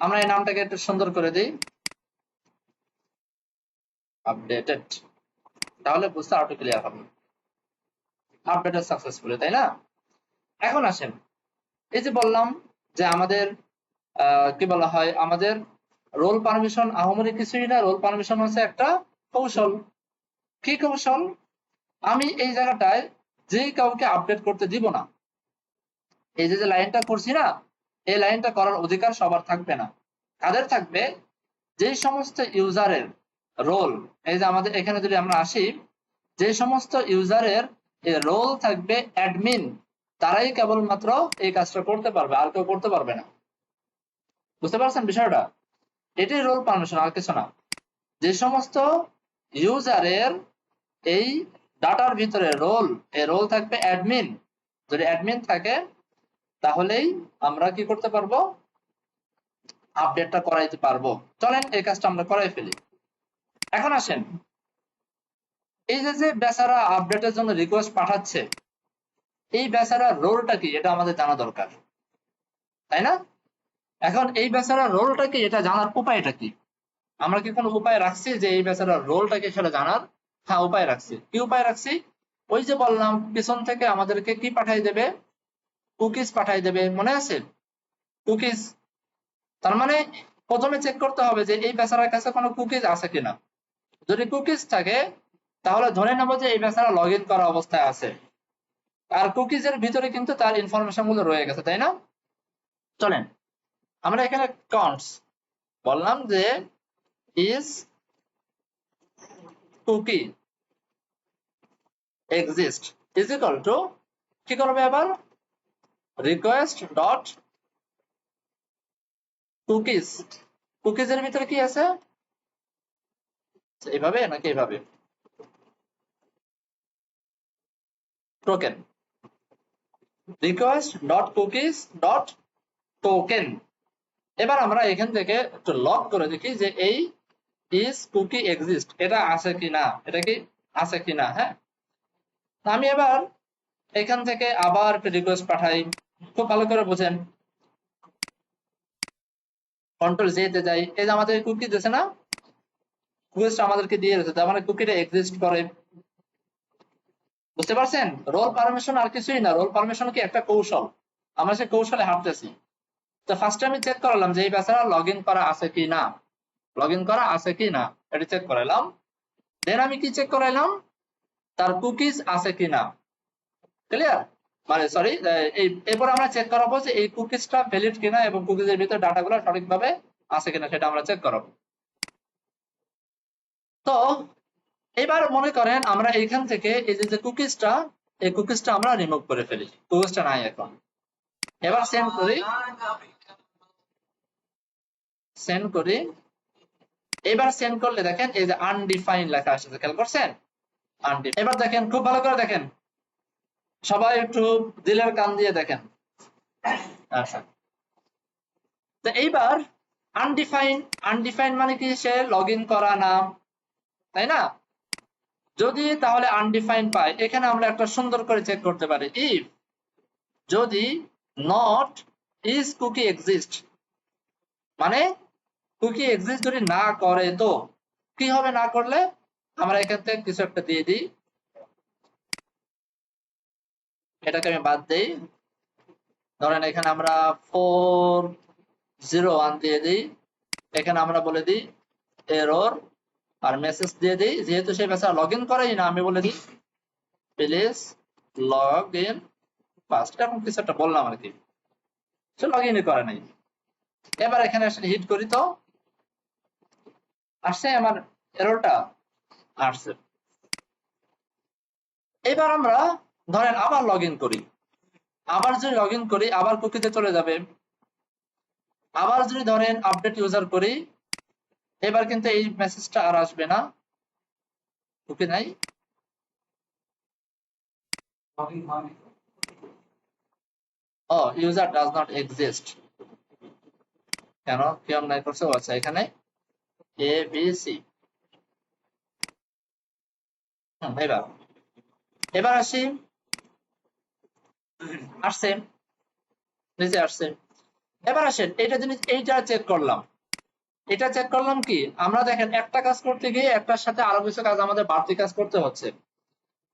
আমরা এই নামটাকে একটু সুন্দর করে দিই, আপডেটেড, তাহলে বুঝতে আরো ক্লিয়ার হবে। আপডেটেড সাকসেসফুলি, তাই না? এখন আসেন, এই যে বললাম যে আমাদের কি বলা হয়, আমাদের রোল পারমিশন আহামরি কিছুই না, রোল পারমিশন হচ্ছে একটা কৌশল। কি কৌশল? আমি এই জায়গাটায় যে কাউকে আপডেট করতে দিব না। এই যে লাইনটা করছি না, এই লাইনটা করার অধিকার সবার থাকবে না। কাদের থাকবে? যে সমস্ত ইউজারের রোল, এই যে আমাদের এখানে যদি আমরা আসি, যে সমস্ত ইউজারের রোল থাকবে অ্যাডমিন, তারাই কেবলমাত্র এই কাজটা করতে পারবে, আর কেউ করতে পারবে না। বুঝতে পারছেন বিষয়টা? এটাই রোল পারমিশন, আর কিছু না। যে সমস্ত ইউজারের এই ডাটার ভিতরে রোল, এই রোল থাকবে অ্যাডমিন, যদি অ্যাডমিন থাকে তাহলেই আমরা কি করতে পারবো, আপডেটটা করাইতে পারবো। চলেন এই কাজটা আমরা করাই ফেলি। এখন আসেন, এই যে বেচারা আপডেটের জন্য রিকোয়েস্ট পাঠাচ্ছে, এই বেচারার রোলটা কি এটা আমাদের জানা দরকার, তাই না? এখন এই বেচারার রোলটা কি এটা জানার উপায়টা কি? আমরা কি কোনো উপায় রাখছি যে এই বেচারার রোলটা কি সেটা জানার? হ্যাঁ উপায় রাখছি। কি উপায় রাখছি? ওই যে বললাম পিছন থেকে আমাদেরকে কি পাঠাই দেবে, কুকিজ পাঠাই দেবে, মনে আছে? কুকিজ, তার মানে প্রথমে চেক করতে হবে যে এই বেচারার কাছে কোনো কুকিজ আছে কিনা। যদি কুকিজ থাকে তাহলে ধরে নেবো যে এই বেচারা লগ ইন করা অবস্থায় আছে, আর কুকিজের ভিতরে কিন্তু তার ইনফরমেশন গুলো রয়ে গেছে, তাই না? চলেন আমরা এখানে কন্টস বললাম যে is cookie exist is equal to, কি করবে এবার, রিকোয়েস্ট ডট কুকিজ, কুকিজের ভিতরে কি আছে, এইভাবে নাকি এইভাবে, token, request dot cookies dot token. এবার আমরা এখান থেকে একটু লক করে দেখি যে এই ইজ কুকি এক্সিস্ট এটা আছে কিনা, এটা কি আছে কিনা। হ্যাঁ, আমি এবার এখান থেকে আবার একটা রিকোয়েস্ট পাঠাই, খুব ভালো করে বুঝেন, কন্ট্রোল জে তে যাই, এই যে আমাদের কুকি দিয়েছে না, কুকিজটা আমাদেরকে দিয়ে দিয়েছে, তার মানে কুকিটা এক্সিস্ট করে। বুঝতে পারছেন? রোল পারমিশন আর কিছুই না, রোল পারমিশন কি একটা কৌশল, আমরা সে কৌশলে হাঁটতেছি। তো ফার্স্টে আমি চেক করালাম যে এই বেচারা লগ ইন করা আছে কি না, লগ ইন করা আছে কি না এটা চেক করাইলাম। দেন আমি কি চেক করাইলাম, তার কুকিজ আছে কিনা। ক্লিয়ার? মানে সরি, এরপর আমরা চেক করাবো যে এই কুকিজটা ভ্যালিড কিনা এবং কুকিজের ভিতরে ডাটাগুলো সঠিকভাবে আছে কিনা সেটা আমরা চেক করাবো। তো এবার মনে করেন আমরা এইখান থেকে এই যে কুকিজটা, এই কুকিজটা আমরা রিমুভ করে ফেলি, কুকিজটা নাই এখন। এবার সেন্ড করি, সেন্ড করি। এবার সেন্ড করলে দেখেন এই যে আনডিফাইন্ড লেখা আসছে, খেয়াল করছেন? এবার দেখেন, খুব ভালো করে দেখেন, সবাই একটু দিলের কান দিয়ে দেখেন। আচ্ছা, তো এইবার আনডিফাইন মানে কি, সে লগ ইন করা নাম, তাই না? যদি তাহলে আনডিফাইন পাই, এখানে আমরা একটা সুন্দর করে চেক করতে পারি, ইফ যদি নট ইজ কুকি এক্সিস্ট, মানে কুকি এক্সিস্ট যদি না করে, তো কি হবে না করলে? আমরা এখান থেকে কিছু একটা দিয়ে দিই, এটাকে আমি বাদ দেই, ধরেন এখানে আমরা 401 দিয়ে দিই, এখানে আমরা বলে দিই এরর, আর মেসেজ দিয়ে দিই, যেহেতু সেই মেসেজ লগ ইন করেই না, আমি বলে দিই প্লিজ লগ ইন ফার্স্ট, এরকম কিছু একটা বললাম আর কি, সে লগ ইনই করে নাই। এবার এখানে আসলে হিট করি, তো আসছে আমার এররটা, আসছে। এবার আমরা ধরেন আবার লগ ইন করি, আবার যদি লগ ইন করি, আবার কুকিতে চলে যাবে, আবার যদি ধরেন আপডেট ইউজার করি, এবার কিন্তু এই মেসেজটা আর আসবে না, কুকি নাই, ও ইউজার ডাজ নট এক্সিস্ট, কেন কি অন্যায় করছে? আচ্ছা, এখানে এ বি সি, এবার এবার আসি, আসছে, নিচে আসছে। এবার আসেন, এইটা জিনিস, এইটা চেক করলাম, এটা চেক করলাম কি, আমরা দেখেন একটা কাজ করতে গিয়ে একটার সাথে আরো কিছু কাজ আমাদের বাড়তি কাজ করতে হচ্ছে।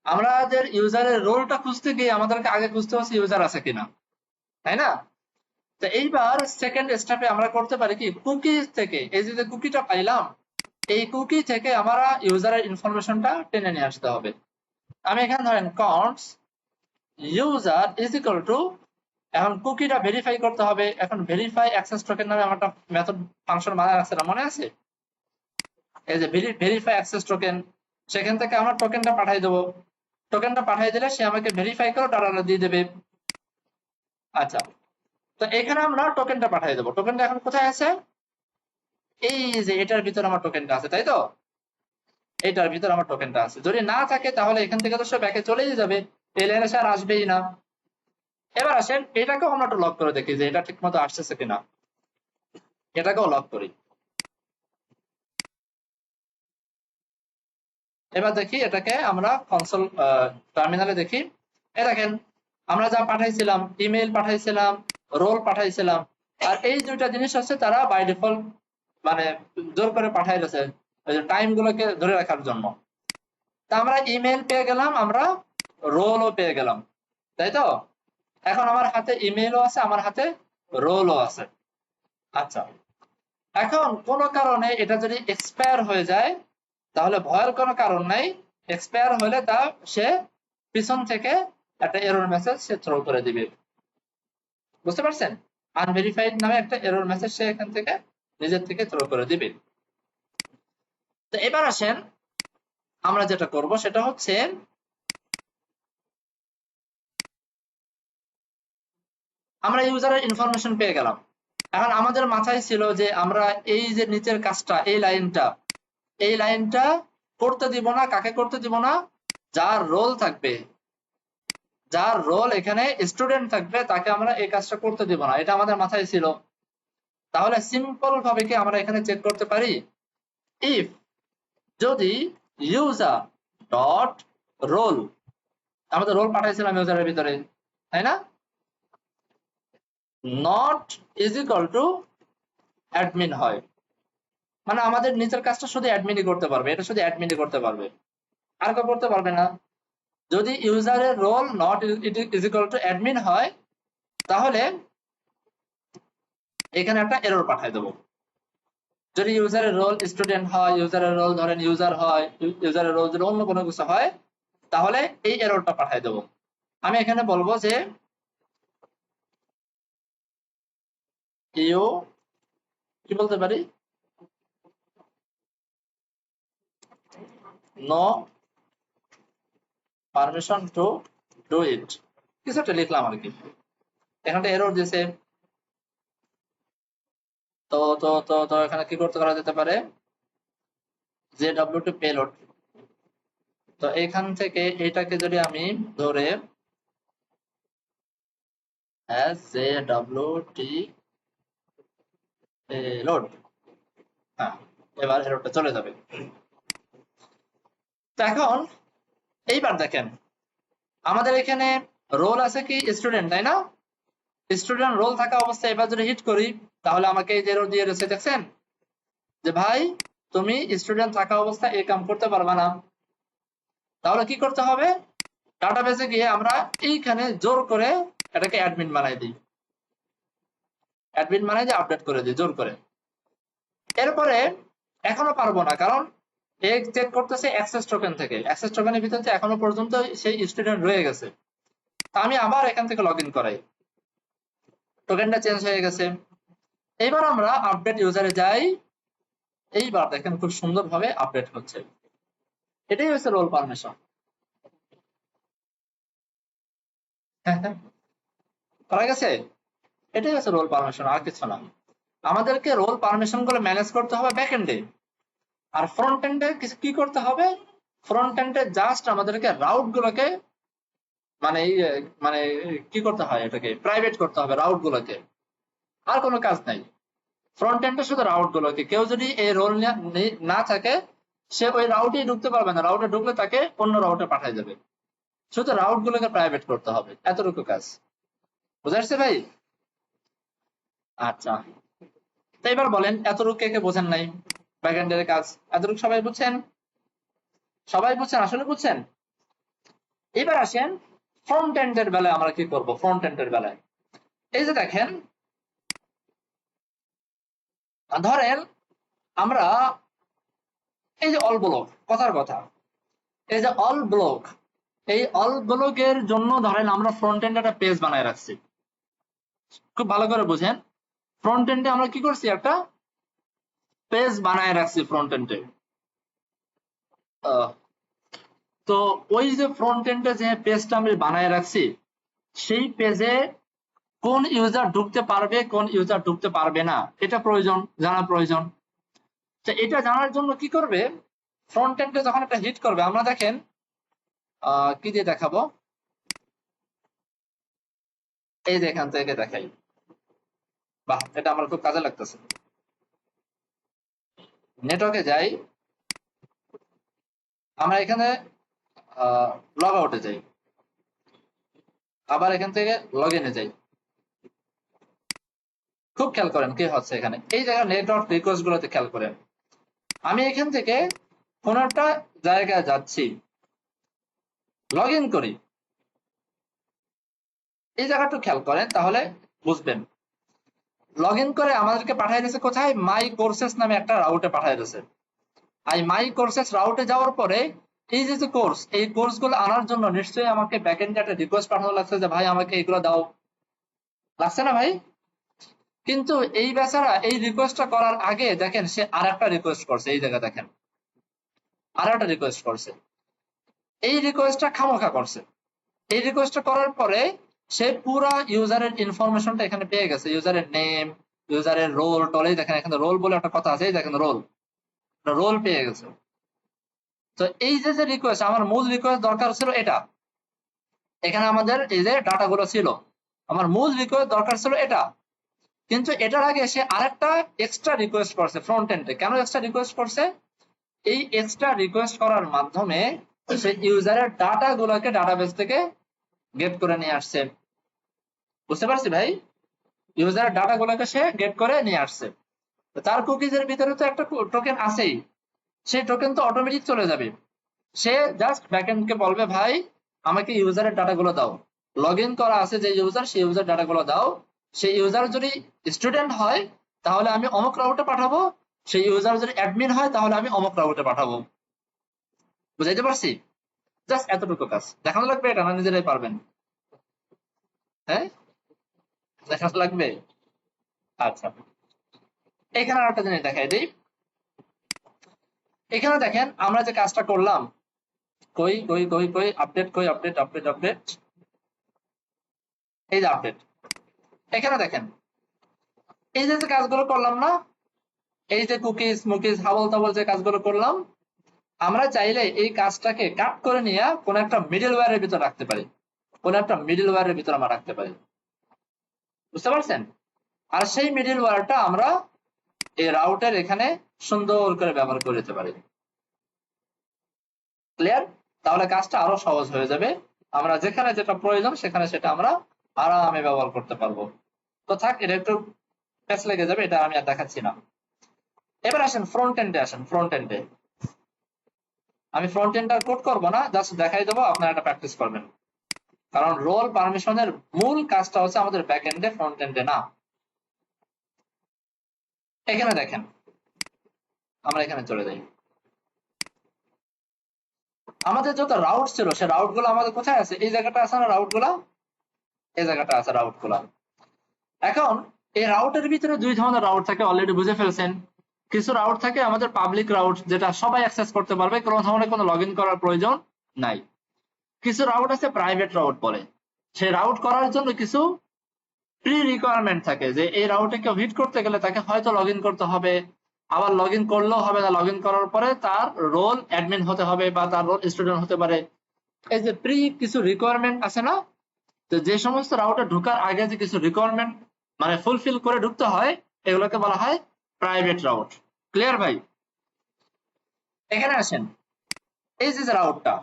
আমাদের ইউজারের রোলটা খুঁজতে গিয়ে আমাদেরকে আগে খুঁজতে হচ্ছে ইউজার আছে কিনা, তাই না? তো এইবার সেকেন্ড স্টেপে আমরা করতে পারি কি, কুকি থেকে, এই যে কুকিটা পাইলাম, এই কুকি থেকে আমরা ইউজারের ইনফরমেশনটা টেনে নিয়ে আসতে হবে। আমি এখানে ধরেন কন্টস ইউজার ইজ ইকুয়াল টু, এখন কুকিটা ভেরিফাই করতে হবে, এখন ভেরিফাই অ্যাক্সেস টোকেন নামে আমার একটা মেথড ফাংশন বানানো আছে না, মনে আছে? এই যে ভেরিফাই অ্যাক্সেস টোকেন, সেখান থেকে আমরা টোকেনটা পাঠিয়ে দেবো, টোকেনটা পাঠিয়ে দিলে সে আমাকে ভেরিফাই করে ডাটাটা দিয়ে দেবে। আচ্ছা, তো এখানে আমরা টোকেনটা পাঠিয়ে দেবো, টোকেনটা এখন কোথায় আছে? এই যে এটার ভিতরে আমার টোকেনটা আছে, তাই তো? এটার ভিতরে আমার টোকেনটা আছে, যদি না থাকে তাহলে এখান থেকে তো সে ব্যাকে চলেই যাবে, এই লাইনে সে আর আসবেই না। এবার আসেন, এটাকেও আমরা একটু লক করে দেখি যে এটা ঠিক মতো আসতেছে কিনা, এটাকেও লক করি। এবার দেখি এটাকে আমরা কনসোল টার্মিনালে দেখি, এ দেখেন আমরা যা পাঠাইছিলাম, ইমেল পাঠাইছিলাম, রোল পাঠাইছিলাম, আর এই দুইটা জিনিস হচ্ছে তারা বাই ডিফল্ট মানে জোর করে পাঠাই দিয়েছে টাইম গুলোকে ধরে রাখার জন্য। তা আমরা ইমেল পেয়ে গেলাম, আমরা রোলও পেয়ে গেলাম, তাই তো? এখন আমার হাতে ইমেলও আছে, আমার হাতে রোলও আছে। আচ্ছা, এখন কোন কারণে এটা যদি এক্সপায়ার হয়ে যায়, তাহলে ভয়ের কোনো কারণ নাই, এক্সপায়ার হলে তা সে পিছন থেকে একটা এরর মেসেজ সে থ্রো করে দিবে, বুঝতে পারছেন? আনভেরিফাইড নামে একটা এরর মেসেজ সে এখান থেকে নিজের থেকে থ্রো করে দিবে। তো এবার আসেন, আমরা যেটা করব সেটা হচ্ছে, আমরা ইউজারের ইনফরমেশন পেয়ে গেলাম, এখন আমাদের মাথায় ছিল যে আমরা এই যে নিচের কাজটা, এই লাইনটা করতে দিব না, কাকে করতে দিব না? যার রোল থাকবে, যার রোল এখানে স্টুডেন্ট থাকবে, তাকে আমরা এই কাজটা করতে দিব না, এটা আমাদের মাথায় ছিল। তাহলে সিম্পল ভাবে কি আমরা এখানে চেক করতে পারি, ইফ যদি ইউজার ডট রোল, আমাদের রোল পাঠাইছিলাম ইউজারের ভিতরে, তাই না? Not is equal to admin হয়, মানে আমাদের নিচের কাজটা শুধু অ্যাডমিনই করতে পারবে, এটা শুধু অ্যাডমিনই করতে পারবে, আর কেউ করতে পারবে না। যদি ইউজারের role not is equal to admin হয়, তাহলে এখানে একটা এরর পাঠিয়ে দেবো। যদি ইউজারের রোল স্টুডেন্ট হয়, ইউজারের রোল ধরেন ইউজার হয়, ইউজারের রোল যদি অন্য কোনো কিছু হয়, তাহলে এই এররটা পাঠিয়ে দেবো। আমি এখানে বলবো যে ইউ, কি বলতে পারি, no permission to do it, কিছু একটা লিখলাম আর কি, এখানে এরর দিয়েছে। তো তো তো তো এখানে কি করতে করা যেতে পারে, যে ডাব্লিউ টু পেলোড, তো এখান থেকে এটাকে যদি আমি ধরে SJWT লোড, হ্যাঁ এবার এররটা চলে যাবে। তো এখন এইবার দেখেন আমাদের এখানে রোল আছে কি স্টুডেন্ট, তাই না? স্টুডেন্ট রোল থাকা অবস্থায় এবার যদি হিট করি তাহলে আমাকে এই যে এরর দিয়ে রয়েছে, দেখছেন যে ভাই তুমি স্টুডেন্ট থাকা অবস্থায় এই কাম করতে পারবে না। তাহলে কি করতে হবে, ডাটাবেসে গিয়ে আমরা এইখানে জোর করে এটাকে অ্যাডমিন বানাই দিই, অ্যাডমিন বানাই দিয়ে আপডেট করে দিই জোর করে। এরপরে এখনো পারবো না, কারণ চেক করতেছে অ্যাক্সেস টোকেন থেকে, অ্যাক্সেস টোকেনের ভিতরে এখনো পর্যন্ত সেই স্টুডেন্ট রয়ে গেছে। তা আমি আবার এখান থেকে লগ ইন করাই, টোকেনটা চেঞ্জ হয়ে গেছে। এইবার আমরা আপডেট ইউজারে যাই, এইবার দেখেন খুব সুন্দরভাবে আপডেট হচ্ছে। এটাই হচ্ছে রোল পারমিশন। করা গেছে, এটাই হচ্ছে রোল পারমিশন, আর কিছু না। আমাদেরকে রোল পারমিশন গুলো ম্যানেজ করতে হবে ব্যাক এন্ডে, আর ফ্রন্ট এন্ডে কি করতে হবে, ফ্রন্ট এন্ডে জাস্ট আমাদেরকে রাউট গুলোকে মানে মানে কি করতে হয়, এটাকে প্রাইভেট করতে হবে রাউট গুলোকে, আর কোনো কাজ নাই। ফ্রন্ট এন্ডে শুধু রাউট গুলোকে, কেউ যদি এই রোল না থাকে সে ওই রাউটেই ঢুকতে পারবে না, রাউটে ঢুকলে তাকে অন্য রাউটে পাঠিয়ে যাবে। শুধু রাউট গুলোকে প্রাইভেট করতে হবে, এতটুকু কাজ। বুঝা যাচ্ছে ভাই? আচ্ছা, তো এবার বলেন এতটুকু কে কে বোঝেন নাই ব্যাকএন্ডের কাজ? এতটুকু সবাই বুঝছেন? সবাই বুঝছেন, আসলে বুঝছেন? এবার আসেন ফ্রন্ট এন্ডের বেলায় আমরা কি করব। ফ্রন্ট এন্ডের বেলায় এই যে দেখেন, ধরেন আমরা এই যে অল ব্লক, কথার কথা, এই যে অল ব্লক, এই অল ব্লকের জন্য ধরেন আমরা ফ্রন্ট এন্ডে একটা পেজ বানায় রাখছি। খুব ভালো করে বুঝেন, ফ্রন্ট এন্ডে আমরা কি করছি, একটা পেজ বানায় রাখছি ফ্রন্ট এন্ডে। তো ওই যে ফ্রন্ট এন্ডে যে পেজটা আমি বানায় রাখছি, সেই পেজে কোন ইউজার ঢুকতে পারবে কোন ইউজার ঢুকতে পারবে না এটা প্রয়োজন, জানা প্রয়োজন। তো এটা জানার জন্য কি করবে, ফ্রন্ট এন্ডে যখন একটা হিট করবে, আমরা দেখেন কি দিয়ে দেখাবো, এই যে এখান থেকে দেখাই। বাহ, এটা আমার খুব কাজে লাগতেছে। নেটওয়ার্কে যাই, আমরা এখানে লগ আউটে যাই, আবার এখান থেকে লগ ইনে যাই। খুব খেয়াল করেন কি হচ্ছে এখানে, এই জায়গায় নেটওয়ার্ক রিকোয়েস্ট গুলোতে খেয়াল করেন। আমি এখান থেকে কোন একটা জায়গায় যাচ্ছি, লগ ইন করি, এই জায়গাটা খেয়াল করেন তাহলে বুঝবেন। লগ ইন করে আমাদেরকে পাঠিয়ে দিয়েছে কোথায়, মাই কোর্সেস নামে একটা রাউটে পাঠিয়ে দিয়েছে। আর মাই কোর্সেস রাউটে যাওয়ার পরে এই যে কোর্স, এই কোর্স গুলো আনার জন্য নিশ্চয়ই আমাকে ব্যাকএন্ডে একটা রিকোয়েস্ট পাঠানো লাগছে যে ভাই আমাকে এগুলো দাও, লাগছে না ভাই? কিন্তু এই বেচারা এই রিকোয়েস্টটা করার আগে দেখেন সে আর একটা রিকোয়েস্ট করছে, এই জায়গা দেখেন আর একটা রিকোয়েস্ট করছে। এই রিকোয়েস্টটা খামোখা করছে। এই রিকোয়েস্টটা করার পরে সে পুরা ইউজারের ইনফরমেশনটা এখানে পেয়ে গেছে, ইউজারের নেম, ইউজারের রোল টল, এই দেখেন এখানে রোল বলে একটা কথা আছে, এই দেখেন রোল, রোল পেয়ে গেছে। তো এই যে রিকোয়েস্ট, আমার মূল রিকোয়েস্ট দরকার ছিল এটা, এখানে আমাদের এই যে ডাটা গুলো ছিল, আমার মূল রিকোয়েস্ট দরকার ছিল এটা, কিন্তু এটার আগে সে আরেকটা এক্সট্রা রিকোয়েস্ট করছে ফ্রন্ট এন্ডে। কেন এক্সট্রা রিকোয়েস্ট করছে, এই এক্সট্রা রিকোয়েস্ট করার মাধ্যমে সে ইউজারের ডাটা গুলোকে ডাটাবেস থেকে গেট করে নিয়ে আসছে। বুঝতে পারছি ভাই? ইউজারের ডাটা গুলোকে সে গেট করে নিয়ে আসছে। তার কুকিজের ভিতরে তো একটা টোকেন আছেই, সেই টোকেন তো অটোমেটিক চলে যাবে। সে জাস্ট ব্যাকএন্ড কে বলবে ভাই আমাকে ইউজারের ডাটা গুলো দাও, লগ ইন করা আছে যে ইউজার, সেই ইউজার ডাটা গুলো দাও। সেই ইউজার যদি স্টুডেন্ট হয় তাহলে আমি অমুক রাউটে পাঠাবো, সেই ইউজার যদি অ্যাডমিন হয় তাহলে আমি অমুক রাউটে পাঠাবো। বুঝাইতে পারছি? জাস্ট এতটুকু কাজ দেখানো লাগবে, এটা না নিজেরাই পারবেন? হ্যাঁ, দেখানো লাগবে। আচ্ছা, এখানে আরেকটা জিনিস দেখাই দিই। এখানে দেখেন আমরা যে কাজটা করলাম, কই কই কই কই আপডেট, কই আপডেট আপডেট আপডেট, এই যে আপডেট। এখানে দেখেন এই যে কাজগুলো করলাম না, এই যে কুকিজ মুকিজ হাবল তাবল যে কাজগুলো করলাম, আমরা চাইলে এই কাজটাকে কাট করে নিয়ে কোন একটা মিডল ওয়্যারের ভিতর রাখতে পারি, কোন একটা মিডল ওয়্যারের ভিতর আমরা রাখতে পারি, বুঝতে পারছেন? আর সেই মিডল ওয়্যারটা আমরা এই রাউটের এখানে সুন্দর করে ব্যবহার করে দিতে পারি। ক্লিয়ার? তাহলে কাজটা আরো সহজ হয়ে যাবে, আমরা যেখানে যেটা প্রয়োজন সেখানে সেটা আমরা আরামে ব্যবহার করতে পারবো। তো থাক, এটা একটু প্যাচ লেগে যাবে, এটা আমি আর দেখাচ্ছি না। এবার আসেন ফ্রন্ট এন্ডে, আসেন ফ্রন্ট এন্ডে। আমি ফ্রন্ট এন্ডটা কোড করবো না, জাস্ট দেখাই দেবো, আপনারা এটা প্র্যাকটিস করবেন। কারণ রোল পারমিশনের মূল কাজটা হচ্ছে আমাদের ব্যাক এন্ডে, ফ্রন্ট এন্ডে না। এখানে দেখেন, আমরা এখানে চলে যাই। আমাদের যত রাউট ছিল সে রাউট গুলো আমাদের কোথায় আছে? এই জায়গাটা আছে না রাউট গুলা, এই জায়গাটা আছে রাউট গুলা। এখন এই রাউটের ভিতরে দুই ধরনের রাউট থাকে, অলরেডি বুঝে ফেলছেন। কিছু রাউট থাকে আমাদের পাবলিক রাউট, যেটা সবাই অ্যাক্সেস করতে পারবে, কোনো ধরনের কোনো লগ ইন করার প্রয়োজন নাই। কিছু রাউট আছে প্রাইভেট রাউট বলে, সেই রাউট করার জন্য কিছু প্রি রিকোয়ারমেন্ট থাকে, যে এই রাউটে কেউ হিট করতে গেলে তাকে হয়তো লগ ইন করতে হবে, আবার লগ ইন করলেও হবে না, লগ ইন করার পরে তার রোল অ্যাডমিন হতে হবে বা তার রোল স্টুডেন্ট হতে পারে। এই যে প্রি কিছু রিকোয়ারমেন্ট আছে না, তো যে সমস্ত রাউটে ঢোকার আগে যে কিছু রিকোয়ারমেন্ট মানে ফুলফিল করে ঢুকতে হয়, এগুলোকে বলা হয় প্রাইভেট রাউট। ক্লিয়ার ভাই? এখানে আসেন, এই যে রাউটটা,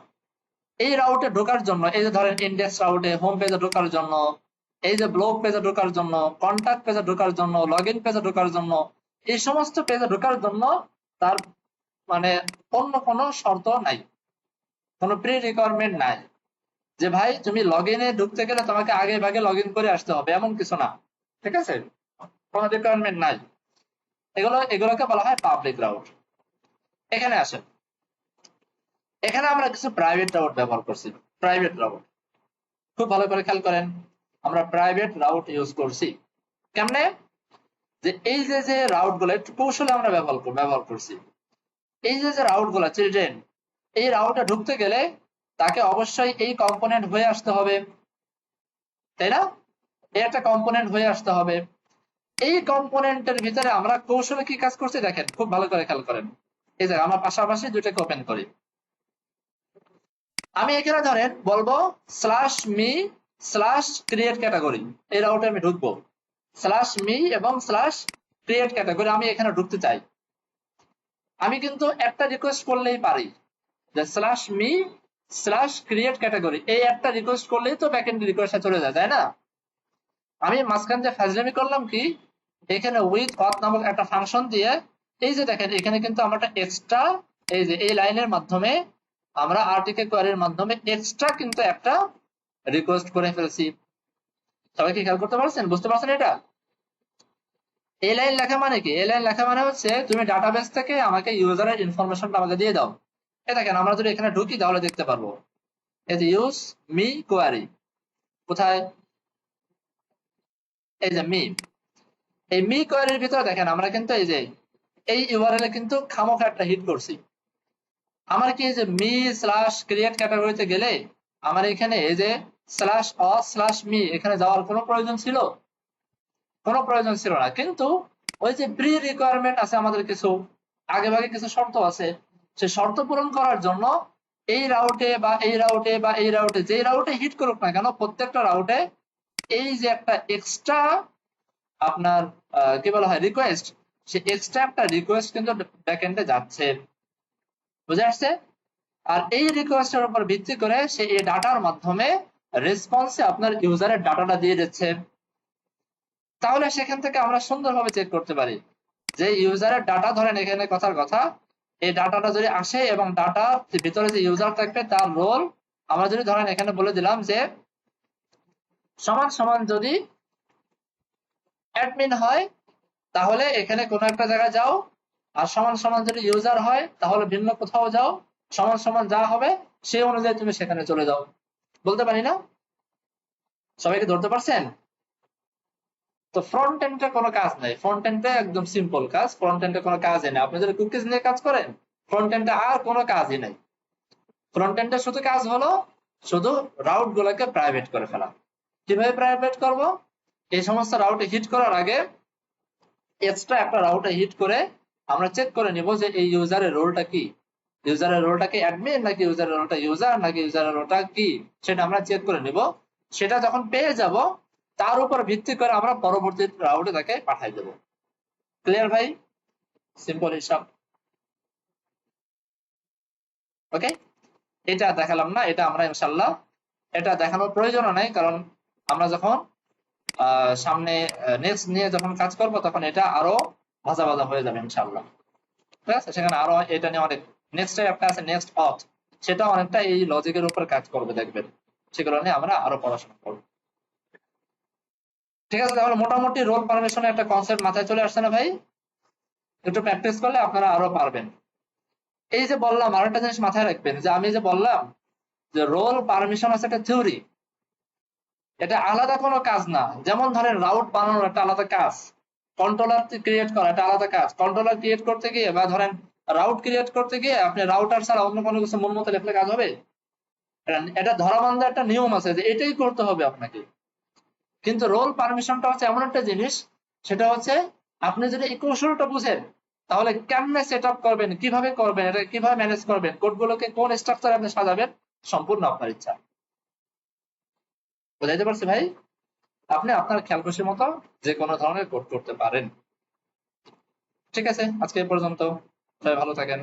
এই রাউটে ঢোকার জন্য, এই যে ধরেন ইন্ডেক্স রাউটে হোম পেজে ঢোকার জন্য, এই যে ব্লগ পেজে ঢোকার জন্য, কন্ট্যাক্ট পেজে ঢোকার জন্য, লগ ইন পেজে ঢোকার জন্য, এই সমস্ত পেজে ঢোকার জন্য তার মানে অন্য কোনো শর্ত নাই, কোনো প্রি রিকোয়ারমেন্ট নাই যে ভাই তুমি লগ ইনে ঢুকতে গেলে তোমাকে আগে ভাগে লগ ইন করে আসতে হবে, এমন কিছু না। ঠিক আছে? কোনো রিকোয়ারমেন্ট নাই। এগুলোকে বলা হয় পাবলিক রাউট। এখানে আসেন, এখানে আমরা কিছু প্রাইভেট রাউট ব্যবহার করছি। প্রাইভেট রাউট খুব ভালো করে খেয়াল করেন, আমরা প্রাইভেট রাউট ইউজ করছি কেমনে? যে এই যে রাউট গুলো একটু কৌশলে আমরা ব্যবহার করছি। এই যে রাউট গুলা চিলড্রেন, এই রাউটে ঢুকতে গেলে তাকে অবশ্যই এই কম্পোনেন্ট হয়ে আসতে হবে, তাই না? এই একটা কম্পোনেন্ট হয়ে আসতে হবে। এই কম্পোনেন্টের ভিতরে আমরা কৌশলে কি কাজ করছি দেখেন, খুব ভালো করে খেয়াল করেন। এই যে আমরা পাশাপাশি দুইটাকে ওপেন করি। আমি এখানে ধরেন বলবো slash me slash create category, এই রাউটে আমি ঢুকবো। স্ল্যাশ মি এবং স্ল্যাশ ক্রিয়েট ক্যাটাগরি আমি এখানে ঢুকতে চাই। আমি কিন্তু একটা রিকোয়েস্ট করলেই পারি, যে slash me slash create category, এই একটা রিকোয়েস্ট করলেই তো ব্যাকএন্ড রিকোয়েস্টটা চলে যায়, তাই না? আমি মাঝখান যে ফাজলামি করলাম কি, এখানে উইথ অথ নামক একটা ফাংশন দিয়ে, এই যে দেখেন এখানে কিন্তু আমরা এক্সট্রা, এই যে এই লাইনের মাধ্যমে আমরা আরটিকে কোয়ারির মাধ্যমে এক্সট্রা কিন্তু একটা রিকোয়েস্ট করে ফেলছি। সবাই কি খেয়াল করতে পারছেন, বুঝতে পারছেন? এটা এই লাইন লেখা মানে কি? এই লাইন লেখা মানে হচ্ছে তুমি ডাটাবেস থেকে আমাকে ইউজারের ইনফরমেশনটা আমাকে দিয়ে দাও। এই দেখেন আমরা যদি এখানে ঢুকি তাহলে দেখতে পারবো, এই যে ইউজ মি কোয়ারি, কোথায়? এই যে মি, এই মি কোয়ারির ভিতরে দেখেন আমরা কিন্তু এই যে এই ইউআরএল এ কিন্তু খামোখা একটা হিট করছি। আমার কি এই যে মি স্ল্যাশ ক্রিয়েট ক্যাটাগরিতে গেলে আমার এখানে এই যে স্ল্যাশ অ স্ল্যাশ মি এখানে যাওয়ার কোনো প্রয়োজন ছিল? কোনো প্রয়োজন ছিল না। কিন্তু ওই যে প্রি রিকোয়ারমেন্ট আছে আমাদের, কিছু আগে ভাগে কিছু শর্ত আছে, সেই শর্ত পূরণ করার জন্য এই রাউটে বা এই রাউটে বা এই রাউটে, যে রাউটে হিট করুক না কেন, প্রত্যেকটা রাউটে এই যে একটা এক্সট্রা আপনার কি বলা হয় রিকোয়েস্ট, সে এক্সট্রা একটা রিকোয়েস্ট কিন্তু ব্যাকএন্ডে যাচ্ছে, বুঝে আসছে? আর এই রিকোয়েস্টের উপর ভিত্তি করে সে এই ডাটার মাধ্যমে রেসপন্সে আপনার ইউজারের ডাটাটা দিয়ে দিচ্ছে। তাহলে সেখান থেকে আমরা সুন্দরভাবে চেক করতে পারি যে ইউজারের ডাটা, ধরেন এখানে কথার কথা, এই ডাটাটা যদি আসে এবং ডাটা ভিতরে যে ইউজার থাকবে তার রোল আমরা যদি ধরেন এখানে বলে দিলাম যে সমান সমান যদি অ্যাডমিন হয় তাহলে এখানে কোনো একটা জায়গায় যাও, আর সমান সমান যদি ইউজার হয় তাহলে ভিন্ন কোথাও যাও, সমান সমান যা হবে সেই অনুযায়ী তুমি সেখানে চলে যাও। বলতে পারি না? সবাইকে ধরতে পারছেন? তো ফ্রন্ট এন্ডে কোনো কাজ নাই, ফ্রন্ট এন্ডে একদম সিম্পল কাজ, ফ্রন্ট এন্ডে কোনো কাজই নেই। আপনি যদি কুকিজ নিয়ে কাজ করেন, ফ্রন্ট এন্ডে আর কোনো কাজই নাই। ফ্রন্ট এন্ডে শুধু কাজ হলো শুধু রাউট গুলোকে প্রাইভেট করে ফেলা। কিভাবে প্রাইভেট করব? এই সমস্ত রাউটে হিট করার আগে এক্সট্রা একটা রাউটে হিট করে আমরা চেক করে নিব যে এই ইউজারের রোলটা কি, ইউজারের রোলটা কি অ্যাডমিন নাকি ইউজারের রোলটা ইউজার নাকি ইউজারের রোলটা কি, সেটা আমরা চেক করে নিব। সেটা যখন পেয়ে যাব তার উপর ভিত্তি করে আমরা পরবর্তী রাউন্ডে তাকে পাঠাই দেব। ক্লিয়ার ভাই? সিম্পল হিসাব। ওকে, এটা দেখালাম না, এটা আমরা ইনশাল্লাহ এটা দেখানোর প্রয়োজন নাই, কারণ আমরা যখন সামনে নেক্সট নিয়ে যখন কাজ করব তখন এটা আরো ভাজা ভাজা হয়ে যাবে ইনশাল্লাহ। ঠিক আছে, সেখানে আরো এটা নিয়ে অনেক নেক্সট একটা আছে নেক্সট অথ, সেটা অনেকটা এই লজিকের উপর কাজ করবে দেখবেন, সেগুলো নিয়ে আমরা আরো পড়াশোনা করব। ঠিক আছে, তাহলে মোটামুটি রোল পারমিশনের একটা কনসেপ্ট মাথায় চলে আসছে না ভাই? একটু প্র্যাকটিস করলে আপনারা আরো পারবেন। এই যে বললাম আরেকটা জিনিস মাথায় রাখবেন, যে আমি যে বললাম যে রোল পারমিশন আছে একটা থিওরি, এটা আলাদা কোনো কাজ না। যেমন ধরেন রাউট বানানোর একটা আলাদা কাজ, কন্ট্রোলার ক্রিয়েট করা একটা আলাদা কাজ। কন্ট্রোলার ক্রিয়েট করতে গিয়ে বা ধরেন রাউট ক্রিয়েট করতে গিয়ে আপনি রাউটার ছাড়া অন্য কোনো কিছু মন মতো লিখলে কাজ হবে? এটা ধরাবান্ধা একটা নিয়ম আছে যে এটাই করতে হবে আপনাকে। কিন্তু রোল পারমিশনটা হচ্ছে এমন একটা জিনিস, সেটা হচ্ছে আপনি যদি এই কৌশলটা বুঝেন তাহলে কেমনে সেট আপ করবেন, কিভাবে করবেন, এটা কিভাবে ম্যানেজ করবেন, কোডগুলোকে কোন স্ট্রাকচারে আপনি সাজাবেন, সম্পূর্ণ আপনার ইচ্ছা। বুঝাইতে পারছি ভাই? আপনি আপনার খেয়াল খুশি মতো যে কোনো ধরনের কোড করতে পারেন। ঠিক আছে, আজকে এই পর্যন্ত। সবাই ভালো থাকেন।